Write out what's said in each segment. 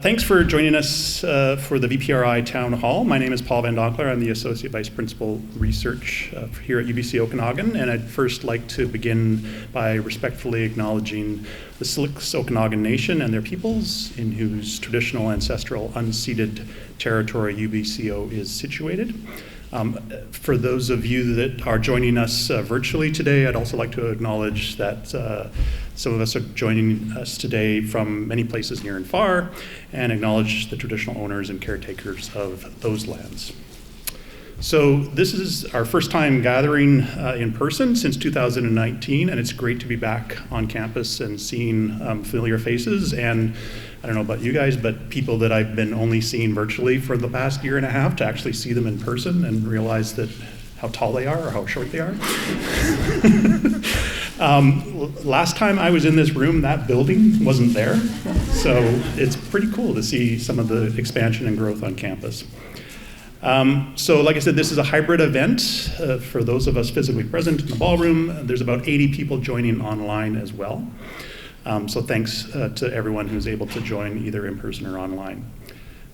Thanks for joining us for the VPRI Town Hall. My name is Paul Van Donkler. I'm the Associate Vice Principal Research here at UBC Okanagan, and I'd first like to begin by respectfully acknowledging the Syilx Okanagan Nation and their peoples, in whose traditional, ancestral, unceded territory UBCO is situated. For those of you that are joining us virtually today, I'd also like to acknowledge that some of us are joining us today from many places near and far, and acknowledge the traditional owners and caretakers of those lands. So this is our first time gathering in person since 2019, and it's great to be back on campus and seeing familiar faces. And I don't know about you guys, but people that I've been only seeing virtually for the past year and a half, to actually see them in person and realize that how tall they are or how short they are. Last time I was in this room, that building wasn't there. So it's pretty cool to see some of the expansion and growth on campus. So like I said, this is a hybrid event for those of us physically present in the ballroom. There's about 80 people joining online as well. So thanks to everyone who's able to join either in person or online.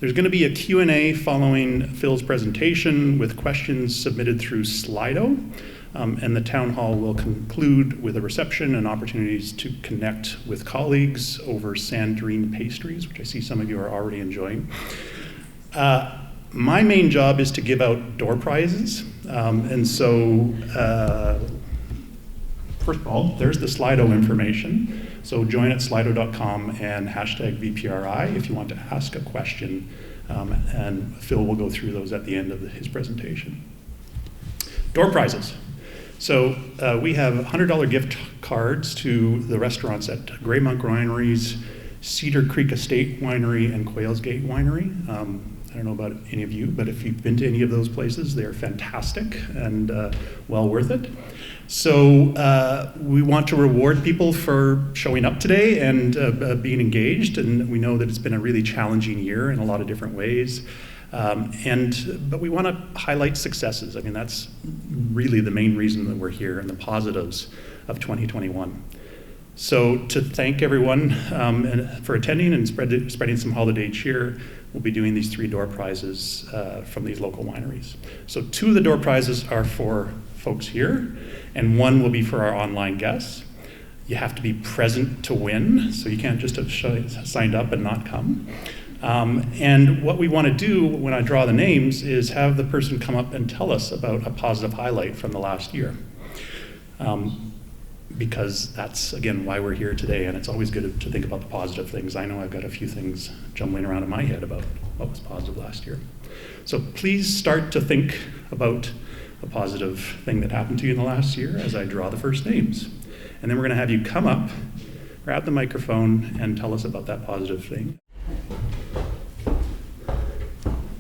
There's going to be a Q&A following Phil's presentation with questions submitted through Slido. And the town hall will conclude with a reception and opportunities to connect with colleagues over sandrine pastries, which I see some of you are already enjoying. My main job is to give out door prizes. And so, first of all, there's the Slido information. So join at slido.com and hashtag VPRI if you want to ask a question. And Phil will go through those at the end of his presentation. Door prizes. So we have $100 gift cards to the restaurants at Grey Monk Wineries, Cedar Creek Estate Winery, and Quails Gate Winery. I don't know about any of you, but if you've been to any of those places, they're fantastic and well worth it. So we want to reward people for showing up today and being engaged, and we know that it's been a really challenging year in a lot of different ways. But we want to highlight successes. I mean, that's really the main reason that we're here, and the positives of 2021. So to thank everyone for attending and spreading some holiday cheer, we'll be doing these 3 door prizes from these local wineries. So 2 of the door prizes are for folks here, and 1 will be for our online guests. You have to be present to win, so you can't just have signed up and not come. And what we want to do when I draw the names is have the person come up and tell us about a positive highlight from the last year. Because that's, again, why we're here today, and it's always good to think about the positive things. I know I've got a few things jumbling around in my head about what was positive last year. So please start to think about a positive thing that happened to you in the last year as I draw the first names. And then we're going to have you come up, grab the microphone, and tell us about that positive thing.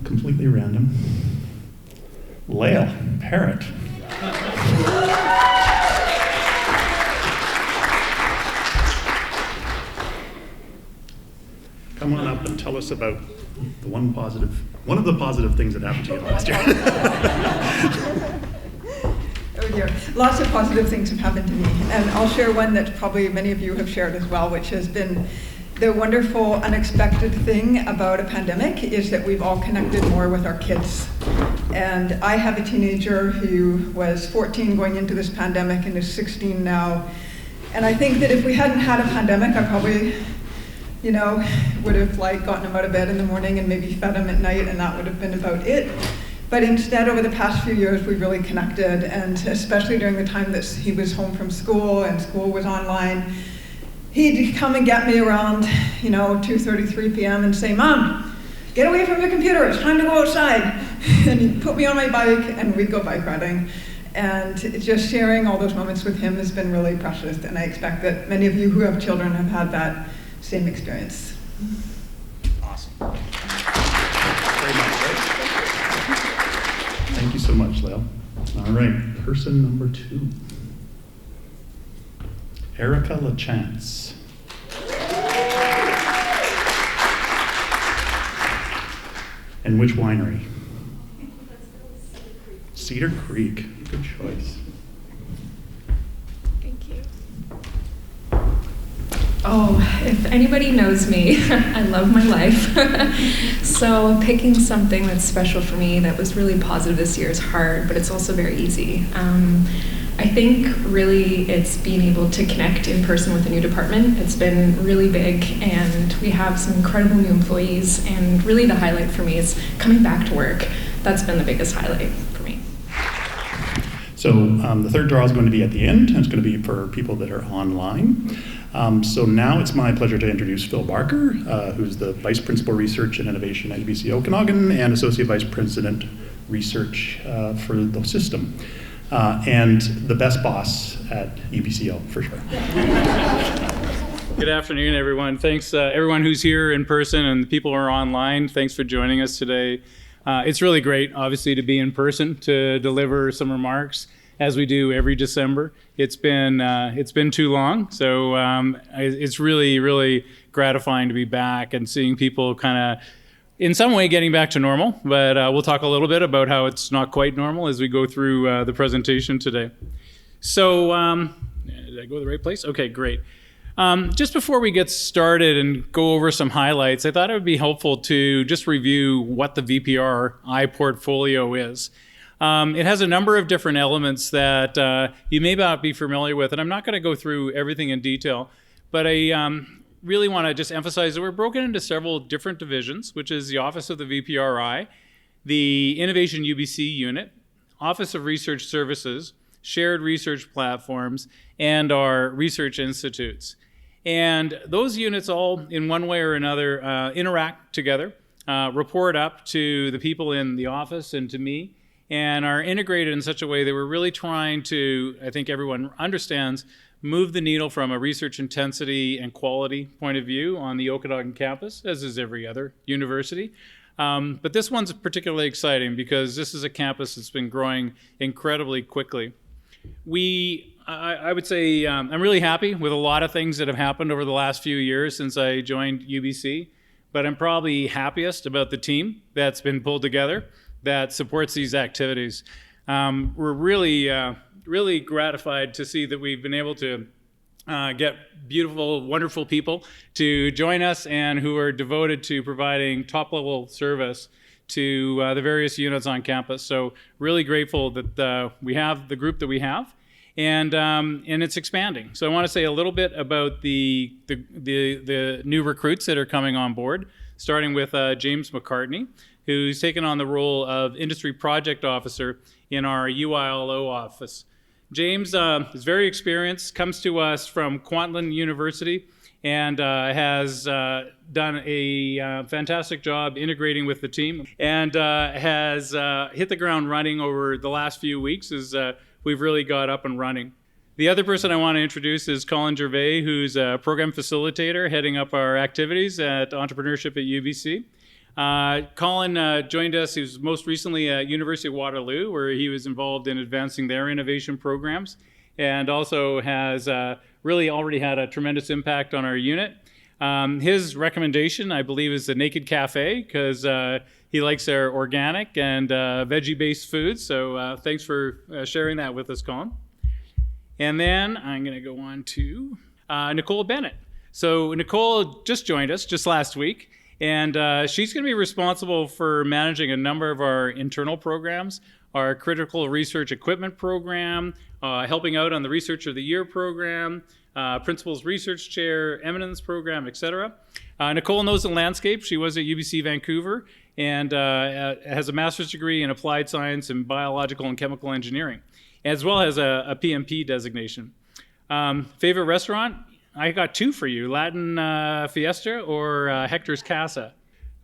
Completely random. Lael, parrot. Come on up and tell us about one of the positive things that happened to you last year. Oh dear, lots of positive things have happened to me, and I'll share one that probably many of you have shared as well, which has been the wonderful, unexpected thing about a pandemic is that we've all connected more with our kids. And I have a teenager who was 14 going into this pandemic and is 16 now. And I think that if we hadn't had a pandemic, I probably, would have gotten him out of bed in the morning and maybe fed him at night, and that would have been about it. But instead, over the past few years, we really connected, and especially during the time that he was home from school and school was online, he'd come and get me around, 2:30, 3 p.m. and say, "Mom, get away from your computer, it's time to go outside." And he'd put me on my bike and we'd go bike riding. And just sharing all those moments with him has been really precious. And I expect that many of you who have children have had that same experience. Awesome. Very much, right? Thank you so much, Lael. All right, person number 2. Erica LaChance. And which winery? Cedar Creek. Good choice. Thank you. Oh, if anybody knows me, I love my life. So picking something that's special for me that was really positive this year is hard, but it's also very easy. I think really it's being able to connect in person with a new department. It's been really big, and we have some incredible new employees, and really the highlight for me is coming back to work. That's been the biggest highlight for me. So the third draw is going to be at the end, and it's going to be for people that are online. So now it's my pleasure to introduce Phil Barker, who's the Vice Principal Research and Innovation at UBC Okanagan and Associate Vice President Research for the system. And the best boss at UBCO, for sure. Good afternoon, everyone. Thanks, everyone who's here in person and the people who are online. Thanks for joining us today. It's really great, obviously, to be in person to deliver some remarks, as we do every December. It's been too long, so it's really, really gratifying to be back and seeing people kind of, in some way, getting back to normal. But we'll talk a little bit about how it's not quite normal as we go through the presentation today. So, did I go to the right place? Okay, great. Just before we get started and go over some highlights, I thought it would be helpful to just review what the VPRI portfolio is. It has a number of different elements that you may not be familiar with, and I'm not going to go through everything in detail, but I really want to just emphasize that we're broken into several different divisions, which is the Office of the VPRI, the Innovation UBC Unit, Office of Research Services, Shared Research Platforms, and our research institutes. And those units all, in one way or another, interact together, report up to the people in the office and to me, and are integrated in such a way that we're really trying to, I think everyone understands, move the needle from a research intensity and quality point of view on the Okanagan campus, as is every other university. But this one's particularly exciting because this is a campus that's been growing incredibly quickly. I would say I'm really happy with a lot of things that have happened over the last few years since I joined UBC, but I'm probably happiest about the team that's been pulled together that supports these activities. We're really gratified to see that we've been able to get beautiful, wonderful people to join us and who are devoted to providing top-level service to the various units on campus. So really grateful that we have the group that we have, and it's expanding. So I want to say a little bit about the new recruits that are coming on board, starting with James McCartney, who's taken on the role of Industry Project Officer in our UILO office. James is very experienced, comes to us from Kwantlen University, and has done a fantastic job integrating with the team, and has hit the ground running over the last few weeks as we've really got up and running. The other person I want to introduce is Colin Gervais, who's a program facilitator heading up our activities at Entrepreneurship at UBC. Colin joined us. He was most recently at University of Waterloo, where he was involved in advancing their innovation programs, and also has really already had a tremendous impact on our unit. His recommendation, I believe, is the Naked Cafe, because he likes their organic and veggie-based foods. So thanks for sharing that with us, Colin. And then I'm going to go on to Nicole Bennett. So Nicole just joined us just last week. And she's going to be responsible for managing a number of our internal programs, our Critical Research Equipment program, helping out on the Research of the Year program, Principals Research Chair, Eminence program, etc. Nicole knows the landscape. She was at UBC Vancouver and has a master's degree in applied science and biological and chemical engineering, as well as a PMP designation. Favorite restaurant? I got two for you, Latin Fiesta or Hector's Casa.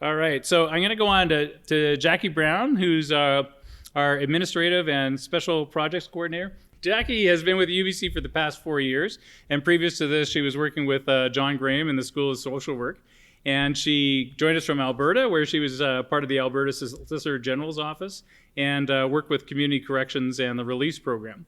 All right, so I'm going to go on to Jackie Brown, who's our administrative and special projects coordinator. Jackie has been with UBC for the past 4 years, and previous to this, she was working with John Graham in the School of Social Work. And she joined us from Alberta, where she was part of the Alberta Solicitor General's office and worked with Community Corrections and the Release Program.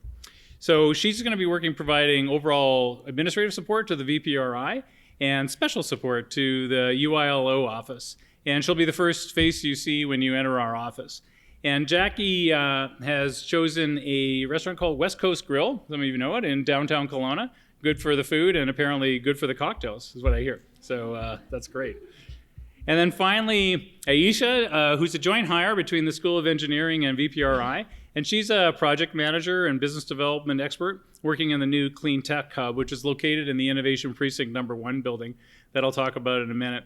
So she's going to be providing overall administrative support to the VPRI and special support to the UILO office. And she'll be the first face you see when you enter our office. And Jackie has chosen a restaurant called West Coast Grill, some of you know it, in downtown Kelowna, good for the food and apparently good for the cocktails, is what I hear. So that's great. And then finally, Aisha, who's a joint hire between the School of Engineering and VPRI, and she's a project manager and business development expert working in the new Clean Tech Hub, which is located in the Innovation Precinct No. 1 building that I'll talk about in a minute.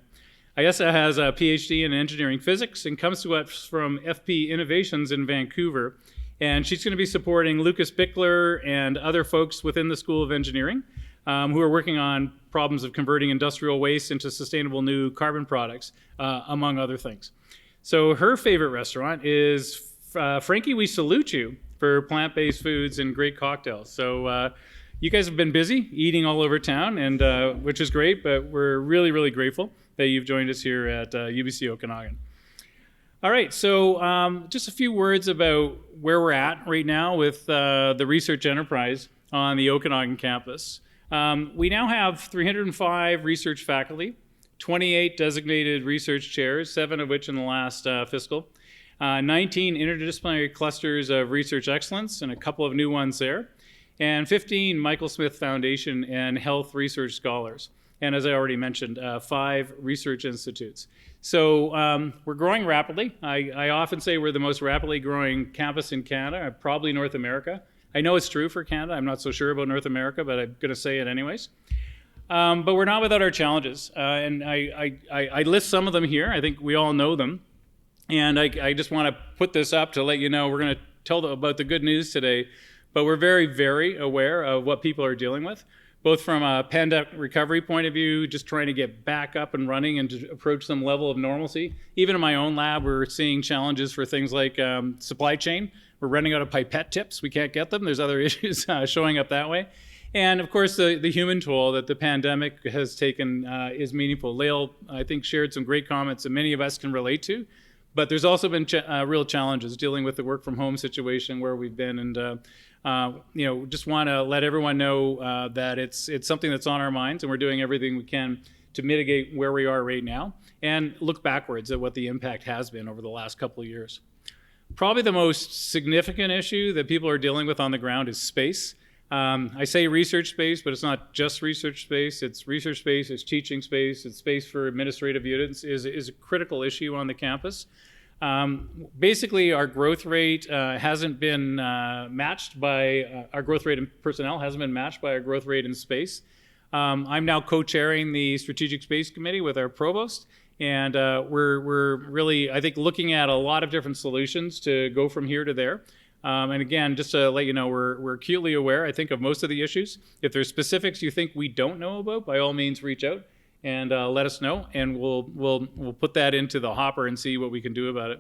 Ayesha has a PhD in engineering physics and comes to us from FP Innovations in Vancouver. And she's going to be supporting Lucas Bickler and other folks within the School of Engineering who are working on problems of converting industrial waste into sustainable new carbon products, among other things. So her favorite restaurant is Frankie, we salute you for plant-based foods and great cocktails. So you guys have been busy eating all over town, and which is great, but we're really, really grateful that you've joined us here at UBC Okanagan. All right, so just a few words about where we're at right now with the research enterprise on the Okanagan campus. We now have 305 research faculty, 28 designated research chairs, 7 of which in the last fiscal, 19 interdisciplinary clusters of research excellence, and a couple of new ones there, and 15 Michael Smith Foundation and health research scholars. And as I already mentioned, 5 research institutes. So we're growing rapidly. I often say we're the most rapidly growing campus in Canada, probably North America. I know it's true for Canada. I'm not so sure about North America, but I'm going to say it anyways. But we're not without our challenges. And I list some of them here. I think we all know them. And I just want to put this up to let you know we're going to tell about the good news today. But we're very, very aware of what people are dealing with, both from a pandemic recovery point of view, just trying to get back up and running and to approach some level of normalcy. Even in my own lab, we're seeing challenges for things like supply chain. We're running out of pipette tips. We can't get them. There's other issues showing up that way. And of course, the human toll that the pandemic has taken is meaningful. Lael, I think, shared some great comments that many of us can relate to. But there's also been real challenges dealing with the work from home situation where we've been, and just want to let everyone know that it's something that's on our minds, and we're doing everything we can to mitigate where we are right now and look backwards at what the impact has been over the last couple of years. Probably the most significant issue that people are dealing with on the ground is space. I say research space, but it's not just research space. It's research space, it's teaching space, it's space for administrative units is a critical issue on the campus. Basically, our growth rate hasn't been matched by, our growth rate in personnel hasn't been matched by our growth rate in space. I'm now co-chairing the Strategic Space Committee with our provost, and we're really, I think, looking at a lot of different solutions to go from here to there. And again, just to let you know, we're acutely aware, I think, of most of the issues. If there's specifics you think we don't know about, by all means, reach out and let us know, and we'll put that into the hopper and see what we can do about it.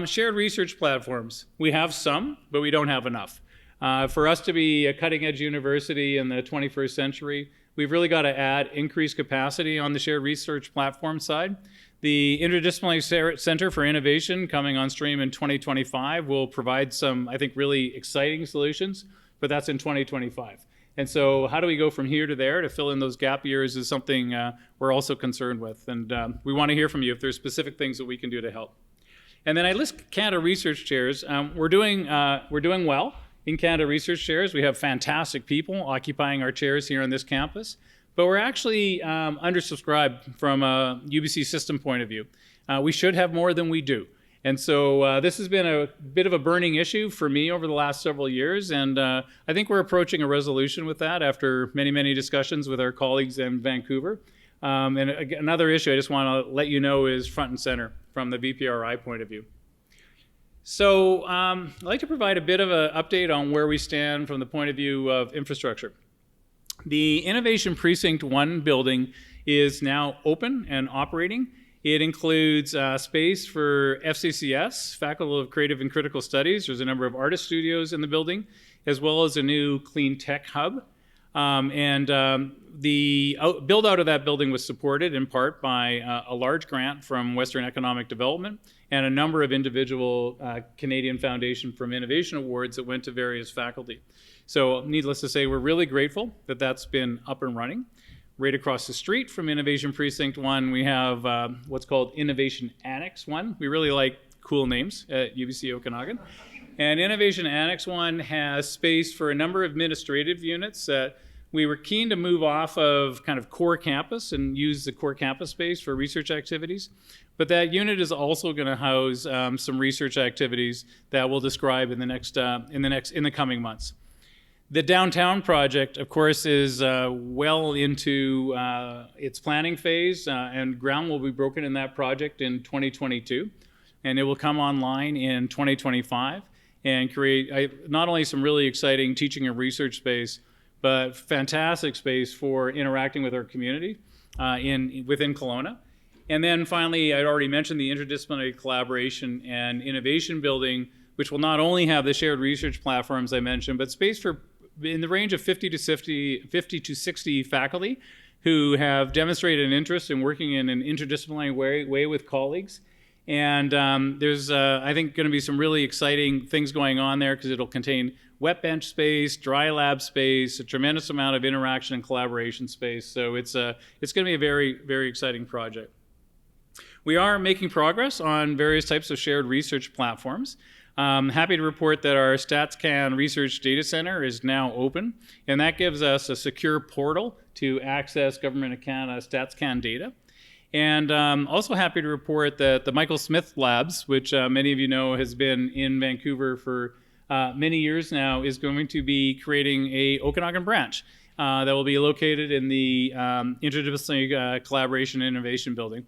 Shared research platforms. We have some, but we don't have enough. For us to be a cutting-edge university in the 21st century, we've really got to add increased capacity on the shared research platform side. The Interdisciplinary Center for Innovation coming on stream in 2025 will provide some, I think, really exciting solutions, but that's in 2025. And so how do we go from here to there to fill in those gap years is something we're also concerned with. And we want to hear from you if there's specific things that we can do to help. And then I list Canada Research Chairs. We're doing well in Canada Research Chairs. We have fantastic people occupying our chairs here on this campus. But we're actually undersubscribed from a UBC system point of view. We should have more than we do. And so this has been a bit of a burning issue for me over the last several years. And I think we're approaching a resolution with that after many, many discussions with our colleagues in Vancouver. And another issue I just want to let you know is front and center from the VPRI point of view. So I'd like to provide a bit of an update on where we stand from the point of view of infrastructure. The Innovation Precinct 1 building is now open and operating. It includes space for FCCS, Faculty of Creative and Critical Studies. There's a number of artist studios in the building, as well as a new clean tech hub. The build out of that building was supported in part by a large grant from Western Economic Development and a number of individual Canadian Foundation from Innovation Awards that went to various faculty. So needless to say, we're really grateful that that's been up and running. Right across the street from Innovation Precinct 1, we have what's called Innovation Annex 1. We really like cool names at UBC Okanagan. And Innovation Annex 1 has space for a number of administrative units that we were keen to move off of kind of core campus and use the core campus space for research activities. But that unit is also going to house some research activities that we'll describe in the coming months. The downtown project, of course, is well into its planning phase, and ground will be broken in that project in 2022, and it will come online in 2025 and create not only some really exciting teaching and research space, but fantastic space for interacting with our community within Kelowna. And then finally, I'd already mentioned the interdisciplinary collaboration and innovation building, which will not only have the shared research platforms I mentioned, but space for in the range of 50 to 60 faculty who have demonstrated an interest in working in an interdisciplinary way with colleagues. And there's, I think, going to be some really exciting things going on there because it'll contain wet bench space, dry lab space, a tremendous amount of interaction and collaboration space. So it's going to be a very, very exciting project. We are making progress on various types of shared research platforms. Happy to report that our StatsCan Research Data Center is now open, and that gives us a secure portal to access Government of Canada StatsCan data. And also happy to report that the Michael Smith Labs, which many of you know has been in Vancouver for many years now, is going to be creating a Okanagan branch that will be located in the Interdisciplinary Collaboration and Innovation Building.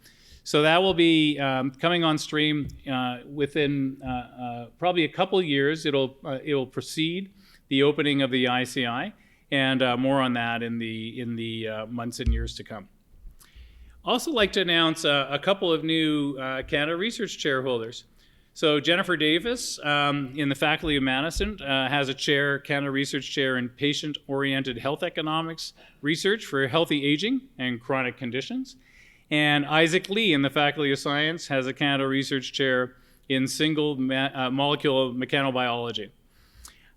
So that will be coming on stream within probably a couple of years. It will precede the opening of the ICI, and more on that in the months and years to come. Also like to announce a couple of new Canada Research Chair holders. So Jennifer Davis in the Faculty of Madison has a chair, Canada Research Chair in Patient-Oriented Health Economics Research for Healthy Aging and Chronic Conditions. And Isaac Lee in the Faculty of Science has a Canada Research Chair in Single Molecule Mechanobiology.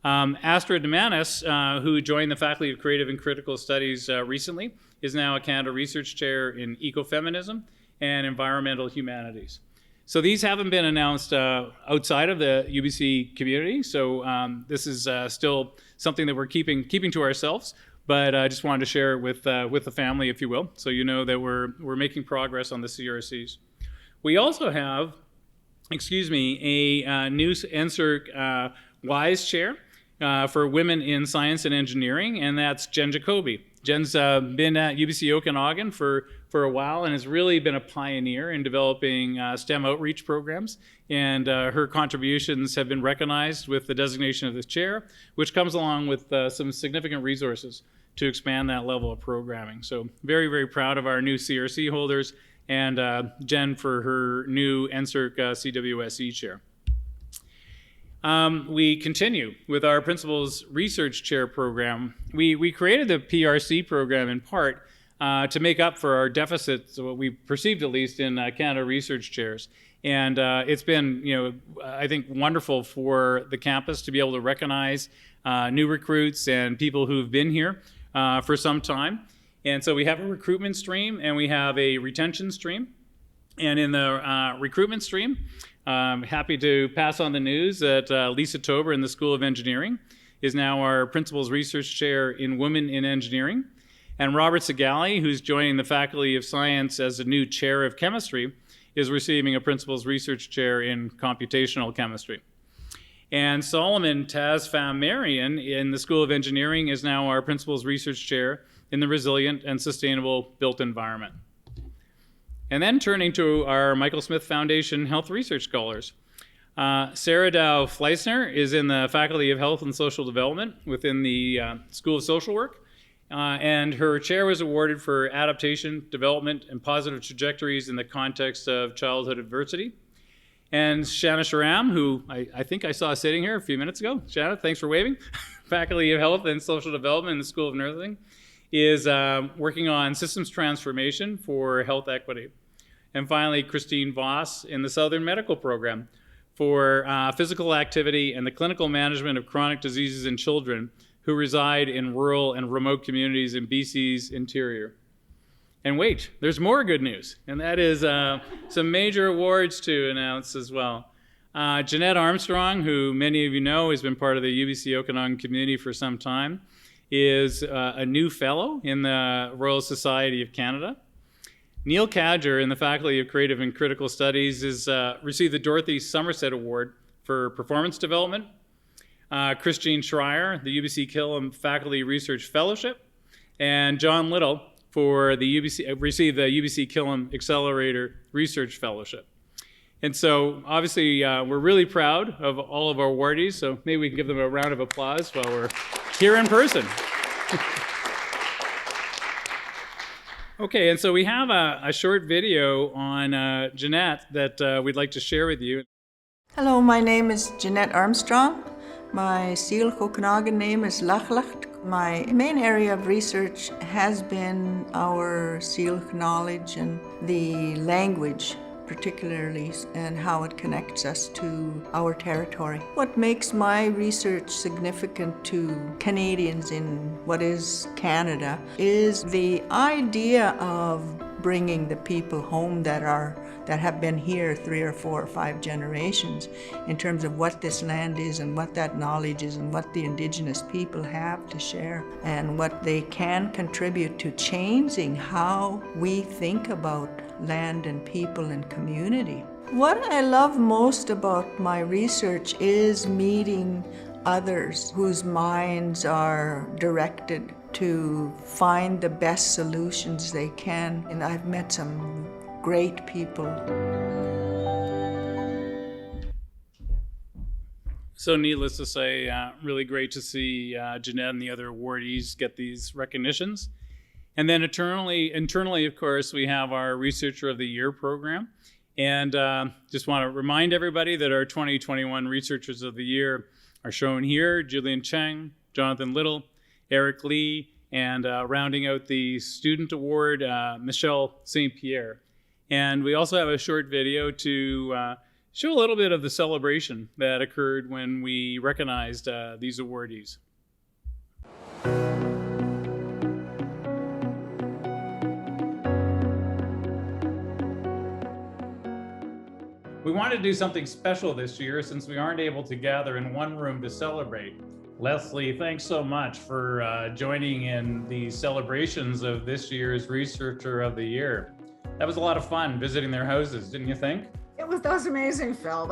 Astrid Demanis, who joined the Faculty of Creative and Critical Studies recently, is now a Canada Research Chair in Ecofeminism and Environmental Humanities. So these haven't been announced outside of the UBC community, so this is still something that we're keeping to ourselves, but I just wanted to share it with the family, if you will, so you know that we're making progress on the CRCs. We also have, a new NSERC WISE Chair for Women in Science and Engineering, and that's Jen Jacoby. Jen's been at UBC Okanagan for a while and has really been a pioneer in developing STEM outreach programs, and her contributions have been recognized with the designation of the chair, which comes along with some significant resources to expand that level of programming. So very, very proud of our new CRC holders and Jen for her new NSERC CWSE chair. We continue with our Principals Research Chair program. We created the PRC program in part to make up for our deficits, what we perceived at least, in Canada Research Chairs. And it's been, I think, wonderful for the campus to be able to recognize new recruits and people who've been here for some time. And so we have a recruitment stream and we have a retention stream. And in the recruitment stream, I'm happy to pass on the news that Lisa Tober in the School of Engineering is now our Principal's Research Chair in Women in Engineering. And Robert Segali, who's joining the Faculty of Science as a new Chair of Chemistry, is receiving a Principal's Research Chair in Computational Chemistry. And Solomon Tazfam-Marian in the School of Engineering is now our Principal's Research Chair in the Resilient and Sustainable Built Environment. And then turning to our Michael Smith Foundation Health Research Scholars. Sarah Dow Fleisner is in the Faculty of Health and Social Development within the School of Social Work. And her chair was awarded for adaptation, development, and positive trajectories in the context of childhood adversity. And Shanna Sharam, who I think I saw sitting here a few minutes ago. Shanna, thanks for waving. Faculty of Health and Social Development in the School of Nursing, is working on systems transformation for health equity. And finally, Christine Voss in the Southern Medical Program for physical activity and the clinical management of chronic diseases in children who reside in rural and remote communities in BC's interior. And wait, there's more good news, and that is some major awards to announce as well. Jeanette Armstrong, who many of you know has been part of the UBC Okanagan community for some time, is a new fellow in the Royal Society of Canada. Neil Cadger in the Faculty of Creative and Critical Studies is received the Dorothy Somerset Award for Performance Development. Christine Schreier, the UBC Killam Faculty Research Fellowship, and John Little for the received the UBC Killam Accelerator Research Fellowship. And so obviously we're really proud of all of our awardees, so maybe we can give them a round of applause while we're here in person. Okay, and so we have a short video on Jeanette that we'd like to share with you. Hello, my name is Jeanette Armstrong. My Syilx Okanagan name is Lachlacht. My main area of research has been our Syilx knowledge and the language particularly, and how it connects us to our territory. What makes my research significant to Canadians in what is Canada is the idea of bringing the people home that have been here 3 or 4 or 5 generations, in terms of what this land is and what that knowledge is and what the Indigenous people have to share and what they can contribute to changing how we think about land and people and community. What I love most about my research is meeting others whose minds are directed to find the best solutions they can. And I've met some great people. So needless to say, really great to see Jeanette and the other awardees get these recognitions. And then internally, of course, we have our Researcher of the Year program. And just want to remind everybody that our 2021 Researchers of the Year are shown here: Julian Cheng, Jonathan Little, Eric Lee, and rounding out the Student Award, Michelle St. Pierre. And we also have a short video to show a little bit of the celebration that occurred when we recognized these awardees. We wanted to do something special this year since we aren't able to gather in one room to celebrate. Leslie, thanks so much for joining in the celebrations of this year's Researcher of the Year. That was a lot of fun visiting their houses, didn't you think? That was amazing, Phil.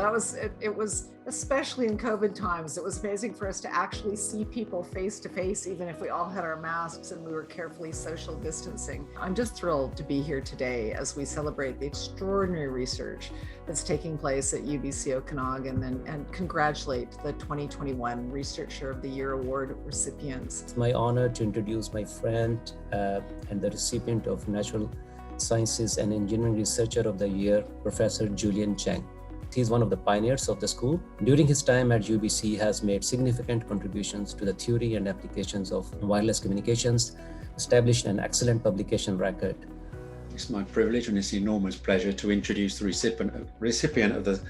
It was, especially in COVID times, it was amazing for us to actually see people face to face, even if we all had our masks and we were carefully social distancing. I'm just thrilled to be here today as we celebrate the extraordinary research that's taking place at UBC Okanagan and congratulate the 2021 Researcher of the Year Award recipients. It's my honor to introduce my friend and the recipient of Natural Sciences and Engineering Researcher of the Year, Professor Julian Cheng. He's one of the pioneers of the school. During his time at UBC, he has made significant contributions to the theory and applications of wireless communications, established an excellent publication record. It's my privilege and it's an enormous pleasure to introduce the recipient of the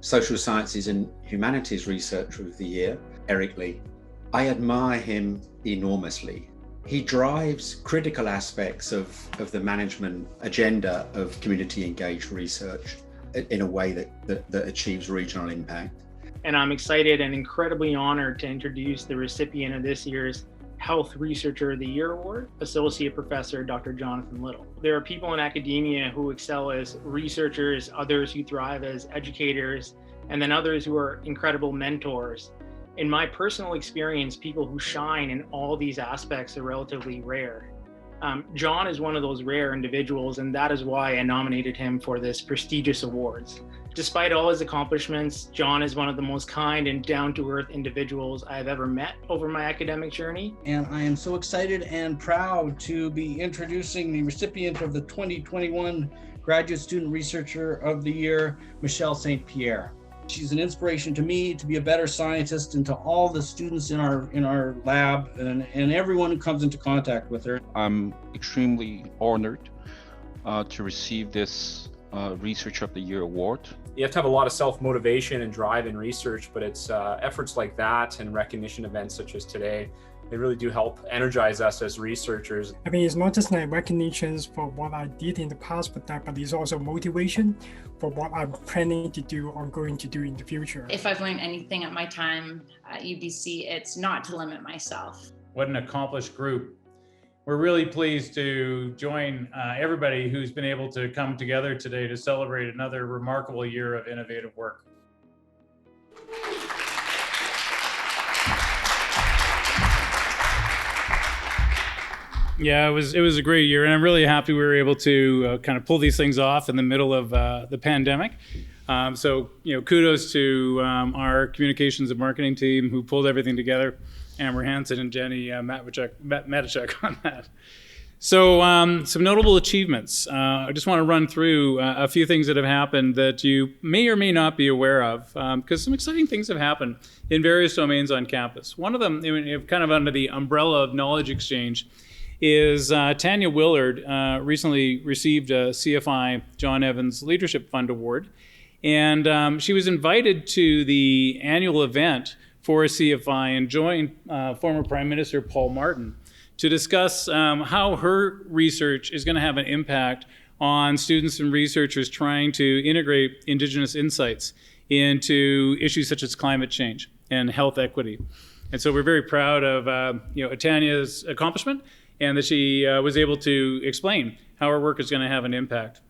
Social Sciences and Humanities Researcher of the Year, Eric Lee. I admire him enormously. He drives critical aspects of the management agenda of community engaged research in a way that achieves regional impact. And I'm excited and incredibly honored to introduce the recipient of this year's Health Researcher of the Year Award, Associate Professor Dr. Jonathan Little. There are people in academia who excel as researchers, others who thrive as educators, and then others who are incredible mentors. In my personal experience, people who shine in all these aspects are relatively rare. John is one of those rare individuals, and that is why I nominated him for this prestigious awards. Despite all his accomplishments, John is one of the most kind and down-to-earth individuals I have ever met over my academic journey. And I am so excited and proud to be introducing the recipient of the 2021 Graduate Student Researcher of the Year, Michelle St. Pierre. She's an inspiration to me to be a better scientist and to all the students in our lab and everyone who comes into contact with her. I'm extremely honored to receive this Researcher of the Year award. You have to have a lot of self-motivation and drive in research, but it's efforts like that and recognition events such as today, they really do help energize us as researchers. I mean, it's not just like recognitions for what I did in the past, but it's also motivation for what I'm planning to do or going to do in the future. If I've learned anything at my time at UBC, it's not to limit myself. What an accomplished group. We're really pleased to join everybody who's been able to come together today to celebrate another remarkable year of innovative work. Yeah, it was a great year, and I'm really happy we were able to kind of pull these things off in the middle of the pandemic. So, kudos to our communications and marketing team who pulled everything together, Amber Hansen and Jenny Matichuk on that. So, some notable achievements. I just want to run through a few things that have happened that you may or may not be aware of, because some exciting things have happened in various domains on campus. One of them, kind of under the umbrella of knowledge exchange, is Tanya Willard recently received a CFI John Evans Leadership Fund Award. And she was invited to the annual event for CFI and joined former Prime Minister Paul Martin to discuss how her research is going to have an impact on students and researchers trying to integrate Indigenous insights into issues such as climate change and health equity. And so we're very proud of Tanya's accomplishment, and that she was able to explain how her work is going to have an impact.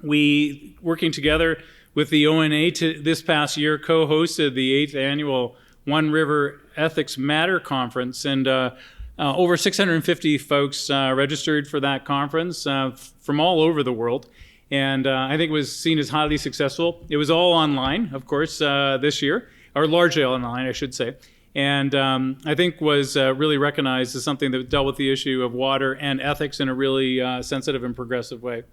We, working together with the ONA this past year, co-hosted the 8th annual One River Ethics Matter Conference, and over 650 folks registered for that conference from all over the world, and I think it was seen as highly successful. It was all online, of course, this year, or largely online, I should say. And I think was really recognized as something that dealt with the issue of water and ethics in a really sensitive and progressive way.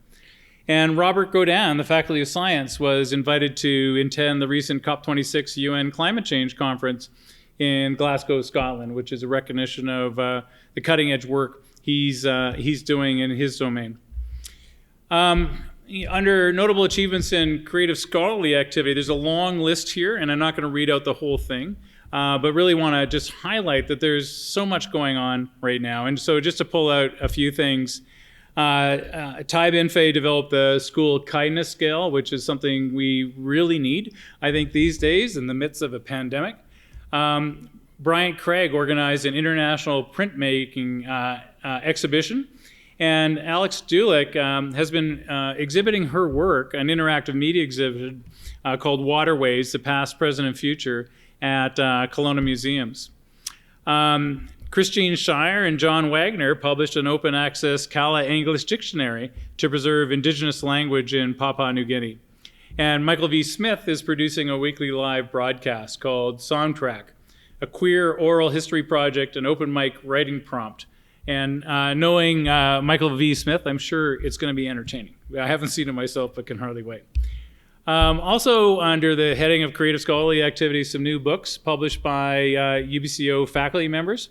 And Robert Godin, the Faculty of Science, was invited to attend the recent COP26 UN Climate Change Conference in Glasgow, Scotland, which is a recognition of the cutting-edge work he's doing in his domain. Under notable achievements in creative scholarly activity, there's a long list here, and I'm not going to read out the whole thing. But really want to just highlight that there's so much going on right now. And so just to pull out a few things, Ty Binfei developed the school kindness scale, which is something we really need, I think, these days in the midst of a pandemic. Bryant Craig organized an international printmaking exhibition. And Alex Dulick has been exhibiting her work, an interactive media exhibit called Waterways, the Past, Present, and Future, at Kelowna Museums. Christine Shire and John Wagner published an open access Kala English dictionary to preserve Indigenous language in Papua New Guinea. And Michael V. Smith is producing a weekly live broadcast called Songtrack, a queer oral history project, an open mic writing prompt. And knowing Michael V. Smith, I'm sure it's going to be entertaining. I haven't seen it myself, but can hardly wait. Also, under the heading of creative scholarly activities, some new books published by UBCO faculty members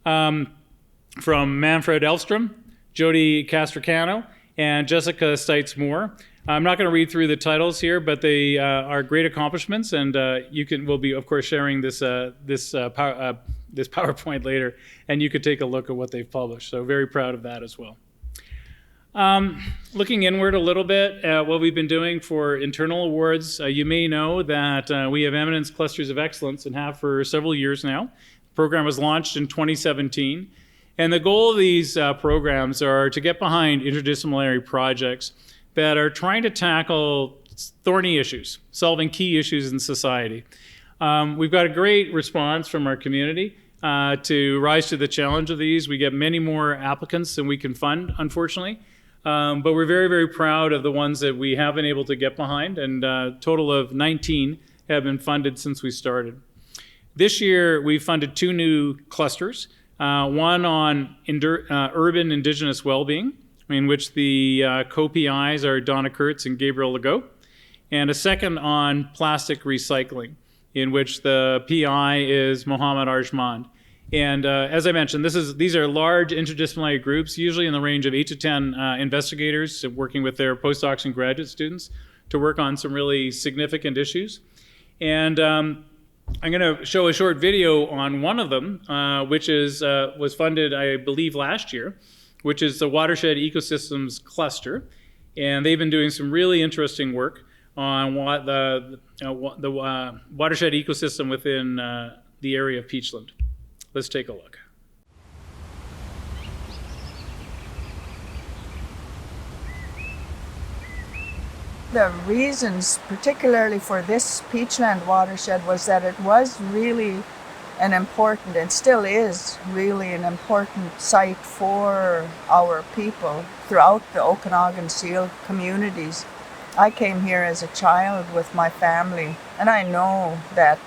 from Manfred Elfstrom, Jody Castricano, and Jessica Stites Moore. I'm not going to read through the titles here, but they are great accomplishments, and we'll be, of course, sharing this PowerPoint later, and you could take a look at what they've published. So very proud of that as well. Looking inward a little bit at what we've been doing for internal awards, you may know that we have Eminence Clusters of Excellence and have for several years now. The program was launched in 2017, and the goal of these programs are to get behind interdisciplinary projects that are trying to tackle thorny issues, solving key issues in society. We've got a great response from our community to rise to the challenge of these. We get many more applicants than we can fund, unfortunately. But we're very, very proud of the ones that we have been able to get behind, and a total of 19 have been funded since we started. This year, we funded 2 new clusters, one on urban Indigenous well-being, in which the co-PIs are Donna Kurtz and Gabriel Legault, and a second on plastic recycling, in which the PI is Mohammed Arjmand. And as I mentioned, these are large interdisciplinary groups, usually in the range of 8 to 10 investigators working with their postdocs and graduate students to work on some really significant issues. And I'm going to show a short video on one of them, which was funded, I believe, last year, which is the Watershed Ecosystems Cluster. And they've been doing some really interesting work on what the watershed ecosystem within the area of Peachland. Let's take a look. the reasons, particularly for this Peachland watershed, was that it was really an important, and still is really an important site for our people throughout the Okanagan seal communities. I came here as a child with my family, and I know that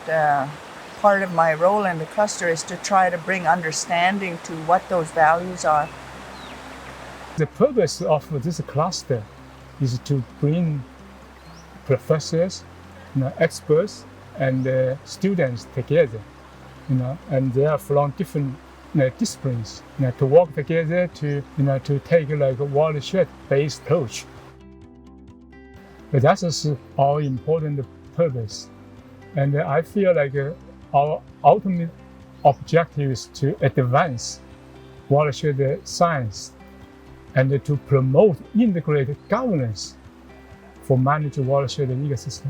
part of my role in the cluster is to try to bring understanding to what those values are. The purpose of this cluster is to bring professors, experts, and students together, and they are from different disciplines, to work together to take like a watershed-based approach. But that is our important purpose, and I feel like our ultimate objective is to advance watershed science and to promote integrated governance for managed watershed ecosystem.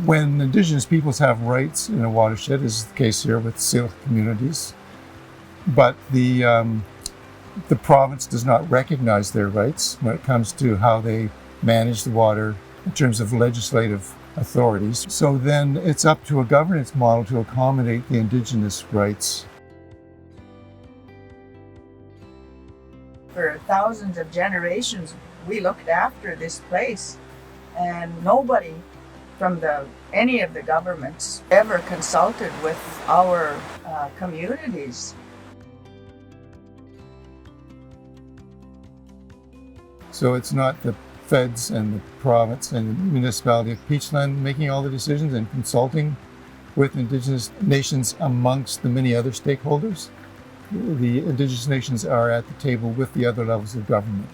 When Indigenous peoples have rights in a watershed, as is the case here with seal communities, but the province does not recognize their rights when it comes to how they manage the water in terms of legislative authorities. So then it's up to a governance model to accommodate the Indigenous rights. For thousands of generations, we looked after this place, and nobody from any of the governments ever consulted with our communities. So it's not the feds and the province and the municipality of Peachland making all the decisions and consulting with Indigenous nations amongst the many other stakeholders. The Indigenous nations are at the table with the other levels of government,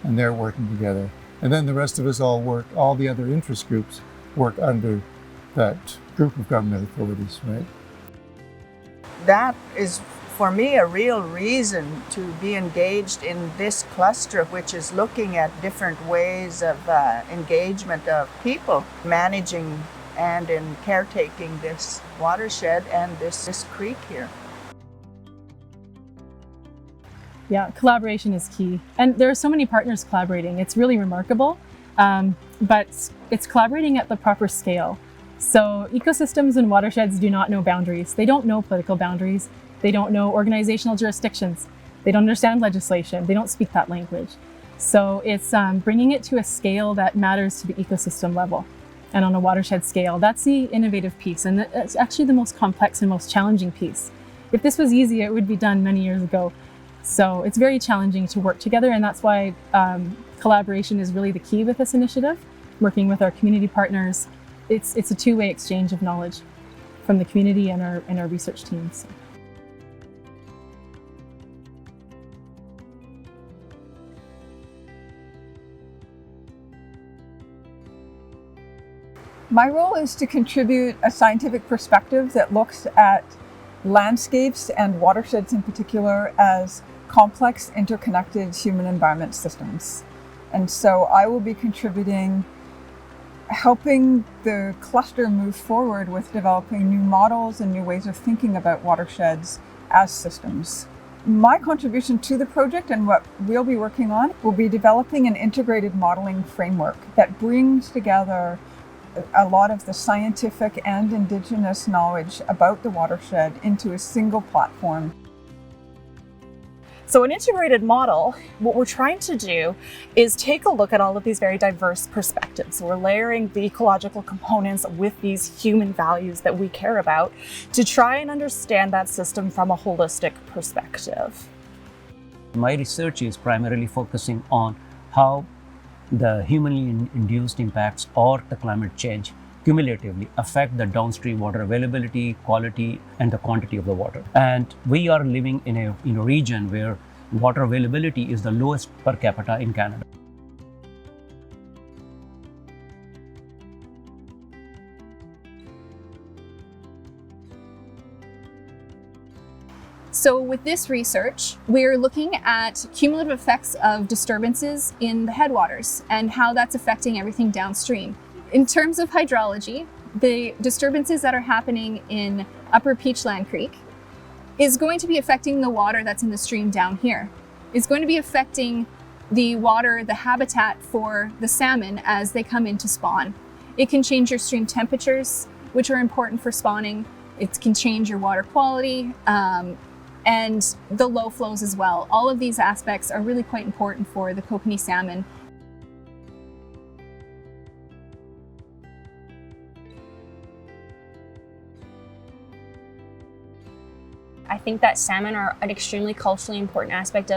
and they're working together. And then the rest of us all the other interest groups work under that group of government authorities, right? That is, for me, a real reason to be engaged in this cluster, which is looking at different ways of engagement of people managing and in caretaking this watershed and this creek here. Yeah, collaboration is key. And there are so many partners collaborating. It's really remarkable, but it's collaborating at the proper scale. So ecosystems and watersheds do not know boundaries. They don't know political boundaries. They don't know organizational jurisdictions. They don't understand legislation. They don't speak that language. So it's bringing it to a scale that matters to the ecosystem level. And on a watershed scale, that's the innovative piece. And it's actually the most complex and most challenging piece. If this was easy, it would be done many years ago. So it's very challenging to work together, and that's why collaboration is really the key with this initiative. Working with our community partners, it's a two-way exchange of knowledge from the community and our research teams. My role is to contribute a scientific perspective that looks at landscapes and watersheds in particular as complex, interconnected human environment systems. And so I will be contributing, helping the cluster move forward with developing new models and new ways of thinking about watersheds as systems. My contribution to the project and what we'll be working on will be developing an integrated modeling framework that brings together a lot of the scientific and Indigenous knowledge about the watershed into a single platform. So an integrated model, what we're trying to do is take a look at all of these very diverse perspectives. We're layering the ecological components with these human values that we care about to try and understand that system from a holistic perspective. My research is primarily focusing on how the humanly induced impacts or the climate change cumulatively affect the downstream water availability, quality, and the quantity of the water. And we are living in a region where water availability is the lowest per capita in Canada. So with this research, we're looking at cumulative effects of disturbances in the headwaters and how that's affecting everything downstream. In terms of hydrology, the disturbances that are happening in Upper Peachland Creek is going to be affecting the water that's in the stream down here. It's going to be affecting the water, the habitat for the salmon as they come in to spawn. It can change your stream temperatures, which are important for spawning. It can change your water quality and the low flows as well. All of these aspects are really quite important for the kokanee salmon. I think that salmon are an extremely culturally important aspect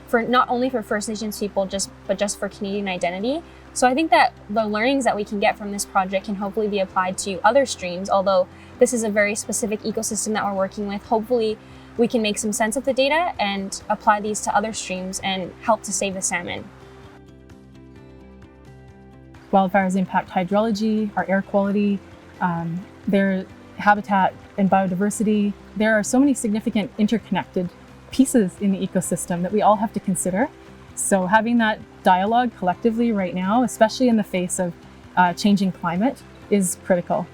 for not only for First Nations people, but just for Canadian identity. So I think that the learnings that we can get from this project can hopefully be applied to other streams, although this is a very specific ecosystem that we're working with. Hopefully we can make some sense of the data and apply these to other streams and help to save the salmon. Wildfires impact hydrology, our air quality, their habitat and biodiversity. There are so many significant interconnected pieces in the ecosystem that we all have to consider. So having that dialogue collectively right now, especially in the face of changing climate, is critical.